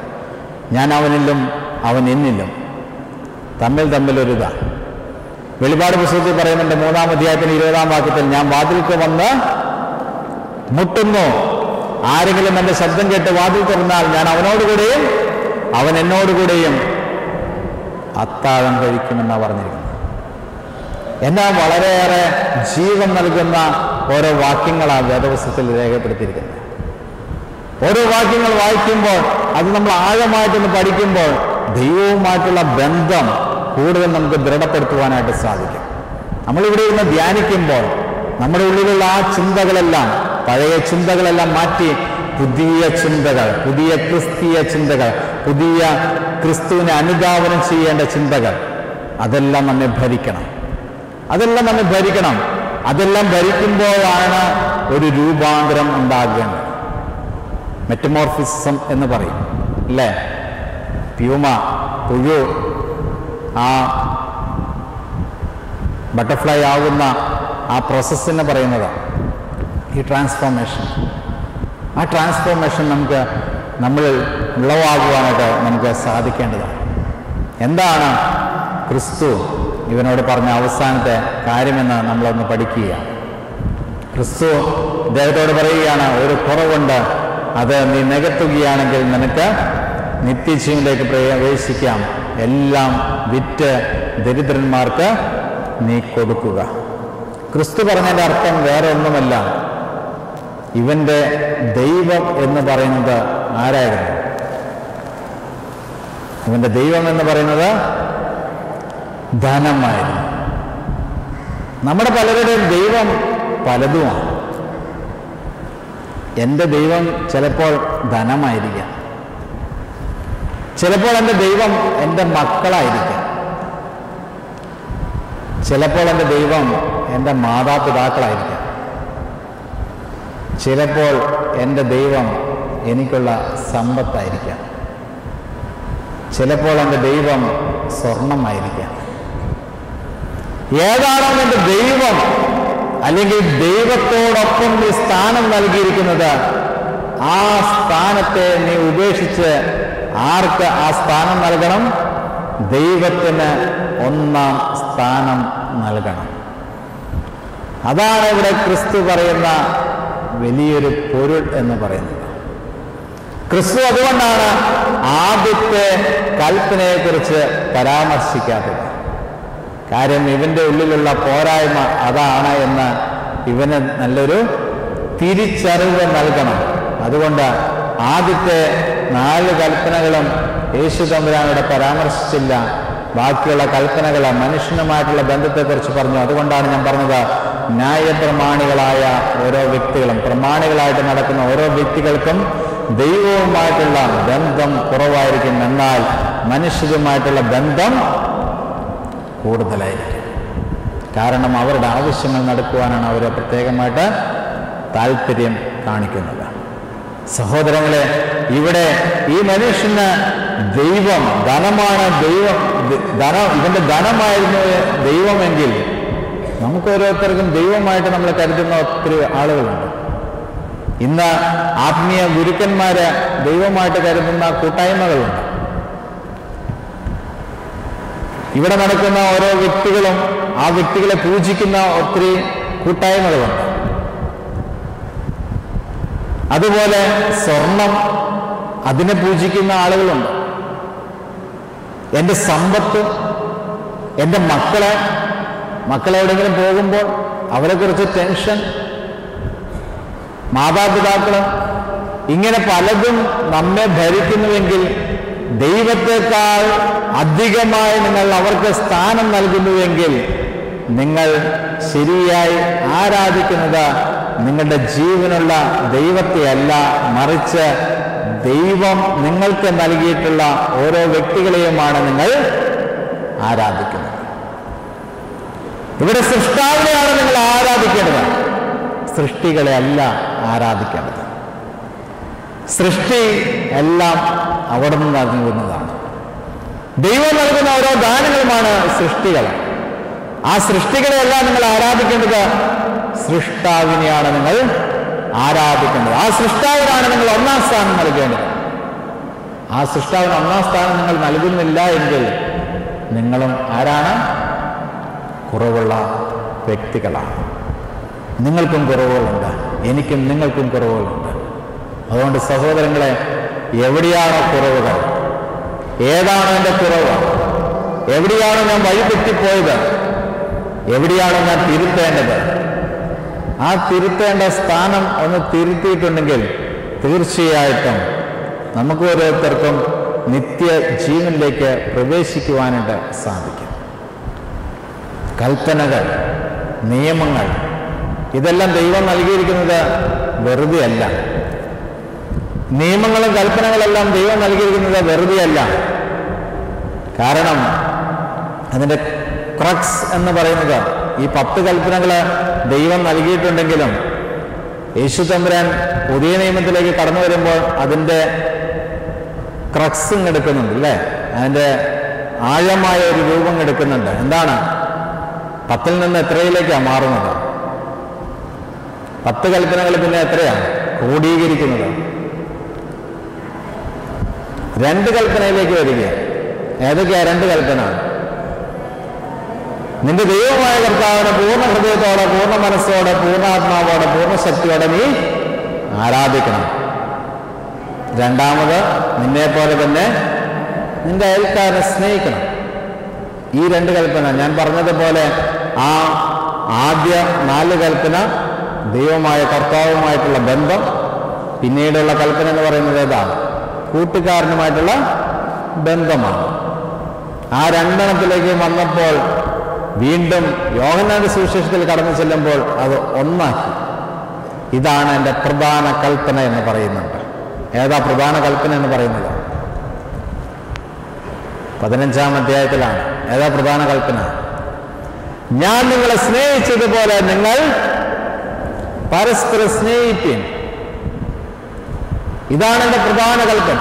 ഞാൻ അവനിലും അവൻ എന്നിലും തമ്മിലൊരിതാ. വെളിപാട് പുസ്തകത്തിൽ പറയുന്നുണ്ട് 3-ാം അധ്യായത്തിന് 20-ാം വാക്യത്തിൽ, ഞാൻ വാതിൽക്ക് വന്ന് മുട്ടുന്നു, ആരെങ്കിലും എൻ്റെ ശബ്ദം കേട്ട് വാതിൽ തുറന്നാൽ ഞാൻ അവനോടുകൂടെയും അവൻ എന്നോടുകൂടെയും അത്താഴം കഴിക്കുമെന്നാണ് പറഞ്ഞിരിക്കുന്നത്. എന്നാ വളരെയേറെ ജീവൻ നൽകുന്ന ഓരോ വാക്യങ്ങളാണ് വേദപുസ്തകത്തിൽ രേഖപ്പെടുത്തിയിരിക്കുന്നത്. ഓരോ വാക്യങ്ങൾ വായിക്കുമ്പോൾ അത് നമ്മൾ ആഴമായിട്ടൊന്ന് പഠിക്കുമ്പോൾ ദൈവവുമായിട്ടുള്ള ബന്ധം കൂടുതൽ നമുക്ക് ദൃഢപ്പെടുത്തുവാനായിട്ട് സാധിക്കും. നമ്മളിവിടെ ഇരുന്ന് ധ്യാനിക്കുമ്പോൾ നമ്മുടെ ഉള്ളിലുള്ള ആ ചിന്തകളെല്ലാം, പഴയ ചിന്തകളെല്ലാം മാറ്റി പുതിയ ചിന്തകൾ, പുതിയ ക്രിസ്തീയ ചിന്തകൾ, പുതിയ ക്രിസ്തുവിനെ അനുധാവനം ചെയ്യേണ്ട ചിന്തകൾ, അതെല്ലാം നമ്മെ ഭരിക്കണം. അതെല്ലാം ഭരിക്കുമ്പോഴാണ് ഒരു രൂപാന്തരം ഉണ്ടാകേണ്ടത്. മെറ്റമോർഫിസം എന്ന് പറയും അല്ലേ? പ്യൂമ, പുഴു, ആ ബട്ടർഫ്ലൈ ആകുന്ന ആ പ്രോസസ്സിനെ പറയുന്നതാണ് ഈ ട്രാൻസ്ഫോർമേഷൻ. ആ ട്രാൻസ്ഫോർമേഷൻ നമ്മളിൽ ഉളവാകുവാനായിട്ട് നമുക്ക് സാധിക്കേണ്ടതാണ്. എന്താണ് ക്രിസ്തു ഇവനോട് പറഞ്ഞ അവസാനത്തെ കാര്യമെന്ന് നമ്മളൊന്ന് പഠിക്കുക. ക്രിസ്തു അദ്ദേഹത്തോട് പറയുകയാണ്, ഒരു കുറവുണ്ട്, അത് നീ നികത്തുകയാണെങ്കിൽ നിനക്ക് നിത്യജീവനിലേക്ക് പ്രവേശിക്കാം, എല്ലാം വിറ്റ് ദരിദ്രന്മാർക്ക് നീ കൊടുക്കുക. ക്രിസ്തു പറഞ്ഞതിൻ്റെ അർത്ഥം വേറെ ഒന്നുമല്ല, ഇവൻ്റെ ദൈവം എന്ന് പറയുന്നത് ആരായിരുന്നു? ഇവൻ്റെ ദൈവം എന്ന് പറയുന്നത് ധനമായിരുന്നു. നമ്മുടെ പലരുടെയും ദൈവം പലതുമാണ്. എൻ്റെ ദൈവം ചിലപ്പോൾ ധനമായിരിക്കാം, ചിലപ്പോൾ എൻ്റെ ദൈവം എൻ്റെ മക്കളായിരിക്കാം, ചിലപ്പോൾ എൻ്റെ ദൈവം എൻ്റെ മാതാപിതാക്കളായിരിക്കാം, ചിലപ്പോൾ എൻ്റെ ദൈവം എനിക്കുള്ള സമ്പത്തായിരിക്കാം, ചിലപ്പോൾ എൻ്റെ ദൈവം സ്വർണമായിരിക്കാം. ഏതാണോ എൻ്റെ ദൈവം, അല്ലെങ്കിൽ ദൈവത്തോടൊപ്പം നീ സ്ഥാനം നൽകിയിരിക്കുന്നത്, ആ സ്ഥാനത്തെ നീ ഉപേക്ഷിച്ച് ആർക്ക് ആ സ്ഥാനം നൽകണം? ദൈവത്തിന് ഒന്നാം സ്ഥാനം നൽകണം. അതാണ് ഇവിടെ ക്രിസ്തു പറയുന്ന വലിയൊരു പൊരുൾ എന്ന് പറയുന്നത്. ക്രിസ്തു അതുകൊണ്ടാണ് ആദ്യത്തെ കൽപ്പനയെക്കുറിച്ച് പരാമർശിക്കാത്തത്. കാര്യം ഇവൻ്റെ ഉള്ളിലുള്ള പോരായ്മ അതാണ് എന്ന് ഇവന് നല്ലൊരു തിരിച്ചറിവ് നൽകണം. അതുകൊണ്ട് ആദ്യത്തെ 4 കൽപ്പനകളും യേശു തമ്പുരാനോട് പരാമർശിച്ചില്ല. ബാക്കിയുള്ള കൽപ്പനകൾ മനുഷ്യനുമായിട്ടുള്ള ബന്ധത്തെക്കുറിച്ച് പറഞ്ഞു. അതുകൊണ്ടാണ് ഞാൻ പറഞ്ഞത്, ന്യായപ്രമാണികളായ ഓരോ വ്യക്തികളും, പ്രമാണികളായിട്ട് നടക്കുന്ന ഓരോ വ്യക്തികൾക്കും ദൈവവുമായിട്ടുള്ള ബന്ധം കുറവായിരിക്കും, എന്നാൽ മനുഷ്യരുമായിട്ടുള്ള ബന്ധം കൂടുതലായിരിക്കും. കാരണം അവരുടെ ആവശ്യങ്ങൾ നടക്കുവാനാണ് അവർ പ്രത്യേകമായിട്ട് താല്പര്യം കാണിക്കുന്നത്. സഹോദരങ്ങളെ, ഇവിടെ ഈ മനുഷ്യന് ദൈവം ധനമാണ്. ഇവന്റെ ധനമായിരുന്നു ദൈവമെങ്കിൽ നമുക്ക് ഓരോരുത്തർക്കും ദൈവമായിട്ട് നമ്മൾ കരുതുന്ന ഒത്തിരി ആളുകളുണ്ട്. ഇന്ന് ആത്മീയ ഗുരുക്കന്മാര് ദൈവമായിട്ട് കരുതുന്ന കൂട്ടായ്മകളുണ്ട്. ഇവിടെ നടക്കുന്ന ഓരോ വ്യക്തികളും ആ വ്യക്തികളെ പൂജിക്കുന്ന ഒത്തിരി കൂട്ടായ്മകളുണ്ട്. അതുപോലെ സ്വർണം, അതിനെ പൂജിക്കുന്ന ആളുകളുണ്ട്. എൻ്റെ സമ്പത്ത്, എൻ്റെ മക്കളെവിടെയെങ്കിലും പോകുമ്പോൾ അവരെക്കുറിച്ച് ടെൻഷൻ, മാതാപിതാക്കള്, ഇങ്ങനെ പലതും നമ്മെ ഭരിക്കുന്നുവെങ്കിൽ ദൈവത്തെക്കാൾ അധികമായി നിങ്ങൾ അവർക്ക് സ്ഥാനം നൽകുന്നുവെങ്കിൽ നിങ്ങൾ ശരിയായി ആരാധിക്കുന്നത് നിങ്ങളുടെ ജീവനുള്ള ദൈവത്തെയല്ല, മറിച്ച് ദൈവം നിങ്ങൾക്ക് നൽകിയിട്ടുള്ള ഓരോ വ്യക്തികളെയുമാണ് നിങ്ങൾ ആരാധിക്കുന്നത്. ഇവിടെ സൃഷ്ടാവിനെയാണ് നിങ്ങൾ ആരാധിക്കേണ്ടത്, സൃഷ്ടികളെ അല്ല ആരാധിക്കേണ്ടത്. സൃഷ്ടി എല്ലാം അവിടെ നിന്ന് നൽകുന്നതാണ്. ദൈവം നൽകുന്ന ഓരോ ദാനങ്ങളുമാണ് സൃഷ്ടികൾ. ആ സൃഷ്ടികളെല്ലാം നിങ്ങൾ ആരാധിക്കേണ്ടത് സൃഷ്ടാവിനെയാണ് നിങ്ങൾ ആരാധിക്കേണ്ടത്. ആ സൃഷ്ടാവിനാണ് നിങ്ങൾ ഒന്നാം സ്ഥാനം നൽകേണ്ടത്. ആ സൃഷ്ടാവിന് ഒന്നാം സ്ഥാനം നിങ്ങൾ നൽകുന്നില്ല എങ്കിൽ നിങ്ങളും ആരാണ്? കുറവുള്ള വ്യക്തികളാണ്. നിങ്ങൾക്കും കുറവുകളുണ്ട്, എനിക്കും നിങ്ങൾക്കും കുറവുകളുണ്ട്. അതുകൊണ്ട് സഹോദരങ്ങളെ, എവിടെയാണോ കുറവുകൾ, ഏതാണോ എൻ്റെ കുറവ്, എവിടെയാണോ ഞാൻ വഴിതെറ്റിപ്പോയത്, എവിടെയാണോ ഞാൻ തിരുത്തേണ്ടത്, ആ തിരുത്തേണ്ട സ്ഥാനം ഒന്ന് തിരുത്തിയിട്ടുണ്ടെങ്കിൽ തീർച്ചയായിട്ടും നമുക്ക് ഓരോരുത്തർക്കും നിത്യജീവനിലേക്ക് പ്രവേശിക്കുവാനായിട്ട് സാധിക്കും. കൽപ്പനകൾ, നിയമങ്ങൾ, ഇതെല്ലാം ദൈവം നൽകിയിരിക്കുന്നത് വെറുതെ അല്ല. നിയമങ്ങളും കൽപ്പനകളെല്ലാം ദൈവം നൽകിയിരിക്കുന്നത് വെറുതെ അല്ല. കാരണം അതിൻ്റെ ക്രക്സ് എന്ന് പറയുന്നത്, ഈ 10 കൽപ്പനകൾ ദൈവം നൽകിയിട്ടുണ്ടെങ്കിലും യേശു തമ്പുരാൻ പുതിയ നിയമത്തിലേക്ക് കടന്നു വരുമ്പോൾ അതിൻ്റെ ക്രക്സ് എടുക്കുന്നുണ്ട്, അല്ലേ? അതിൻ്റെ ആഴമായ ഒരു രൂപം എടുക്കുന്നുണ്ട്. എന്താണ്? 10 നിന്ന് എത്രയിലേക്കാണ് മാറുന്നത്? 10 കൽപ്പനകൾ പിന്നെ എത്രയാണ് ക്രോഡീകരിക്കുന്നത്? 2 കൽപ്പനയിലേക്ക് വരിക. ഏതൊക്കെയാ 2 കൽപ്പന? നിന്റെ ദൈവമായ കർത്താവിനെ പൂർണ്ണ ഹൃദയത്തോടെ, പൂർണ്ണ മനസ്സോടെ, പൂർണ്ണാത്മാവോടെ, പൂർണ്ണ ശക്തിയോടെ നീ ആരാധിക്കണം. രണ്ടാമത്, നിന്നെ പോലെ തന്നെ നിന്റെ അയൽക്കാരനെ സ്നേഹിക്കണം. ഈ 2 കൽപ്പന ഞാൻ പറഞ്ഞതുപോലെ ആ ആദ്യ 4 കൽപ്പന ദൈവമായ കർത്താവുമായിട്ടുള്ള ബന്ധം, പിന്നീടുള്ള കൽപ്പന എന്ന് പറയുന്നത് ഏതാണ്? കൂട്ടുകാരനുമായിട്ടുള്ള ബന്ധമാണ്. ആ 2 എണ്ണത്തിലേക്ക് വന്നപ്പോൾ വീണ്ടും യോഹന്നാന്റെ സുവിശേഷത്തിൽ കടന്നു ചെല്ലുമ്പോൾ അത് ഒന്നാക്കി. ഇതാണ് എൻ്റെ പ്രധാന കൽപ്പന എന്ന് പറയുന്നുണ്ട്. ഏതാ പ്രധാന കൽപ്പന എന്ന് പറയുന്നത്? 15-ാം അധ്യായത്തിലാണ്. ഏതാ പ്രധാന കൽപ്പന? ഞാൻ നിങ്ങളെ സ്നേഹിച്ചതുപോലെ നിങ്ങൾ പരസ്പരം സ്നേഹിപ്പിൻ. ഇതാണ് എൻ്റെ പ്രധാന കൽപ്പന.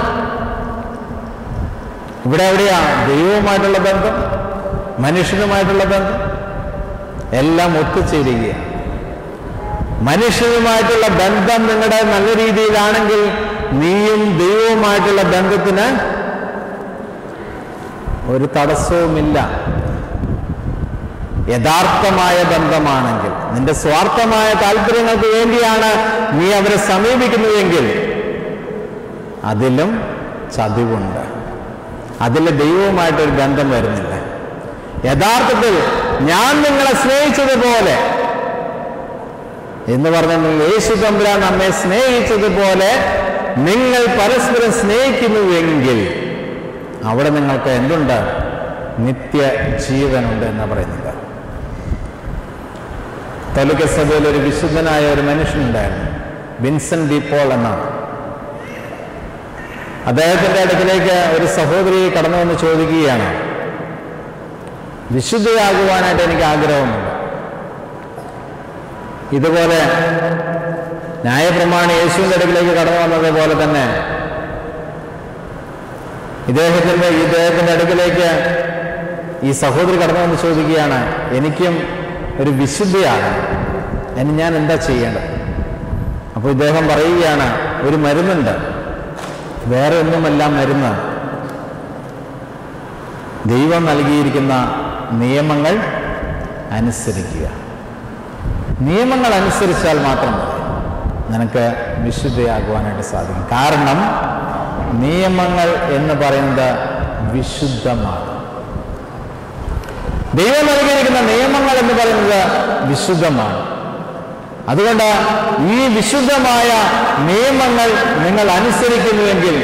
ഇവിടെ എവിടെയാണ് ദൈവവുമായിട്ടുള്ള ബന്ധം, മനുഷ്യനുമായിട്ടുള്ള ബന്ധം എല്ലാം ഒത്തുചേരുകയാണ്. മനുഷ്യനുമായിട്ടുള്ള ബന്ധം നിങ്ങളുടെ നല്ല രീതിയിലാണെങ്കിൽ നീയും ദൈവവുമായിട്ടുള്ള ബന്ധത്തിന് ഒരു തടസ്സവുമില്ല. യഥാർത്ഥമായ ബന്ധമാണെങ്കിൽ, നിന്റെ സ്വാർത്ഥമായ താല്പര്യങ്ങൾക്ക് വേണ്ടിയാണ് നീ അവരെ സമീപിക്കുന്നതെങ്കിൽ അതിലും ചതിവുണ്ട്. അതിൽ ദൈവവുമായിട്ടൊരു ബന്ധം വരുന്നില്ല. യഥാർത്ഥത്തിൽ ഞാൻ നിങ്ങളെ സ്നേഹിച്ചതുപോലെ എന്ന് പറഞ്ഞാൽ യേശു തമ്പുരാൻ നമ്മെ സ്നേഹിച്ചതുപോലെ നിങ്ങൾ പരസ്പരം സ്നേഹിക്കുന്നുവെങ്കിൽ അവിടെ നിങ്ങൾക്ക് എന്തുണ്ട്? നിത്യജീവനുണ്ട് എന്ന് പറയുന്നത്. കത്തോലിക്ക സഭയിൽ ഒരു വിശുദ്ധനായ ഒരു മനുഷ്യനുണ്ടായിരുന്നു, വിൻസെന്റ് ഡി പോൾ എന്നാണ്. അദ്ദേഹത്തിന്റെ അടുക്കിലേക്ക് ഒരു സഹോദരി കടന്നു വന്ന് ചോദിക്കുകയാണ്, വിശുദ്ധയാകുവാനായിട്ട് എനിക്ക് ആഗ്രഹമുണ്ട്. ഇതുപോലെ ന്യായപ്രമാണി യേശുവിൻ്റെ അടുക്കിലേക്ക് കടന്നു വന്നതുപോലെ തന്നെ ഇദ്ദേഹത്തിന്റെ അടുക്കിലേക്ക് ഈ സഹോദരി കടന്നു വന്ന് ചോദിക്കുകയാണ്, എനിക്കും ഒരു വിശുദ്ധയാണ്, ഞാൻ എന്താ ചെയ്യേണ്ടത്? അപ്പോൾ ഇദ്ദേഹം പറയുകയാണ്, ഒരു മരുന്നുണ്ട്, വേറെ ഒന്നുമല്ല മരുന്ന്, ദൈവം നൽകിയിരിക്കുന്ന നിയമങ്ങൾ അനുസരിക്കുക. നിയമങ്ങൾ അനുസരിച്ചാൽ മാത്രം നിനക്ക് വിശുദ്ധയാകുവാനായിട്ട് സാധിക്കും. കാരണം നിയമങ്ങൾ എന്ന് പറയുന്നത് വിശുദ്ധമാണ്. ദൈവം നൽകിയിരിക്കുന്ന നിയമങ്ങൾ എന്ന് പറയുന്നത് വിശുദ്ധമാണ്. അതുകൊണ്ട് ഈ വിശുദ്ധമായ നിയമങ്ങൾ നിങ്ങൾ അനുസരിക്കുന്നുവെങ്കിൽ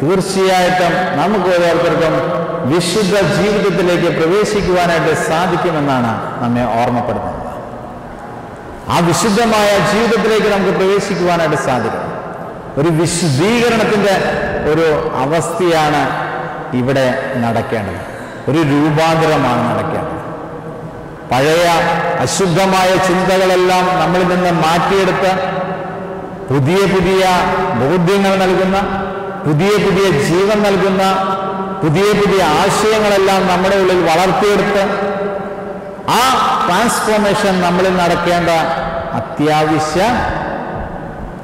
തീർച്ചയായിട്ടും നമുക്ക് ഓരോരുത്തർക്കും വിശുദ്ധ ജീവിതത്തിലേക്ക് പ്രവേശിക്കുവാനായിട്ട് സാധിക്കുമെന്നാണ് നമ്മെ ഓർമ്മപ്പെടുത്തുന്നത്. ആ വിശുദ്ധമായ ജീവിതത്തിലേക്ക് നമുക്ക് പ്രവേശിക്കുവാനായിട്ട് സാധിക്കും. ഒരു വിശുദ്ധീകരണത്തിൻ്റെ ഒരു അവസ്ഥയാണ് ഇവിടെ നടക്കേണ്ടത്. ഒരു രൂപാന്തരമാണ് നടക്കേണ്ടത്. പഴയ അശുദ്ധമായ ചിന്തകളെല്ലാം നമ്മളിൽ നിന്ന് മാറ്റിയെടുത്ത് പുതിയ പുതിയ ബോധ്യങ്ങൾ നൽകുന്ന, പുതിയ പുതിയ ജീവൻ നൽകുന്ന, പുതിയ പുതിയ ആശയങ്ങളെല്ലാം നമ്മുടെ ഉള്ളിൽ വളർത്തിയെടുത്ത് ആ ട്രാൻസ്ഫോർമേഷൻ നമ്മളിൽ നടക്കേണ്ട അത്യാവശ്യ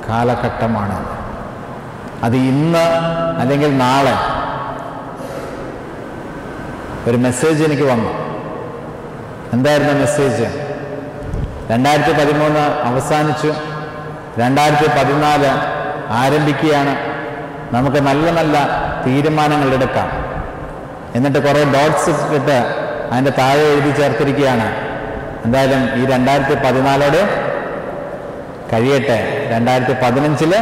കാലഘട്ടമാണ്. അത് ഇന്ന് അല്ലെങ്കിൽ നാളെ. ഒരു മെസ്സേജ് എനിക്ക് വന്നു. എന്തായിരുന്നു മെസ്സേജ്? 2013 അവസാനിച്ചു, 2014 ആരംഭിക്കുകയാണ്. നമുക്ക് നല്ല നല്ല തീരുമാനങ്ങൾ എടുക്കാം. എന്നിട്ട് കുറേ ഡോട്ട്സ് ഇട്ടിട്ട് അതിൻ്റെ താഴെ എഴുതി ചേർത്തിരിക്കുകയാണ്, എന്തായാലും ഈ 2014 കഴിയട്ടെ, 2015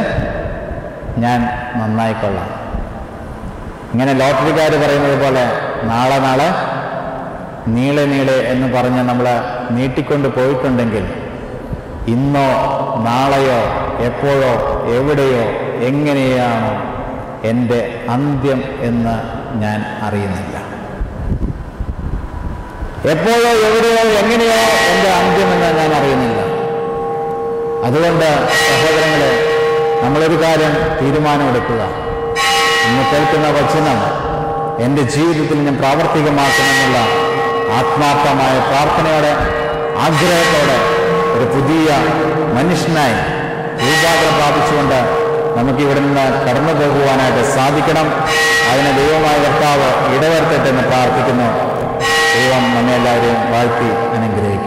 ഞാൻ നന്നായിക്കൊള്ളാം. ഇങ്ങനെ ലോട്ടറിക്കാർ പറയുന്നത് പോലെ നാളെ നാളെ നീളെ നീളെ എന്ന് പറഞ്ഞ് നമ്മൾ നീട്ടിക്കൊണ്ട് പോയിട്ടുണ്ടെങ്കിൽ ഇന്നോ നാളെയോ എപ്പോഴോ എവിടെയോ എങ്ങനെയാണോ എൻ്റെ അന്ത്യം എന്ന് ഞാൻ അറിയുന്നില്ല. എപ്പോഴോ എവിടെയോ എങ്ങനെയോ എൻ്റെ അന്ത്യമെന്ന് ഞാൻ അറിയുന്നില്ല. അതുകൊണ്ട് സഹോദരങ്ങളെ, നമ്മളൊരു കാര്യം തീരുമാനമെടുക്കുക. ഇന്ന് കേൾക്കുന്ന വചനം എൻ്റെ ജീവിതത്തിൽ ഞാൻ പ്രാവർത്തികമാക്കണമെന്നുള്ള ആത്മാർത്ഥമായ പ്രാർത്ഥനയോടെ, ആഗ്രഹത്തോടെ ഒരു പുതിയ മനുഷ്യനായി രൂപാന്തരം പ്രാപിച്ചുകൊണ്ട് നമുക്ക് ഇവിടെ നിന്ന് കടന്നു പോകുവാനായിട്ട് സാധിക്കണം. അതിന് ദൈവമായ കർത്താവ് ഇടവരുത്തട്ടെ എന്ന് പ്രാർത്ഥിക്കുന്നു. ദൈവം നമ്മെ എല്ലാവരെയും വാഴ്ത്തി അനുഗ്രഹിക്കും.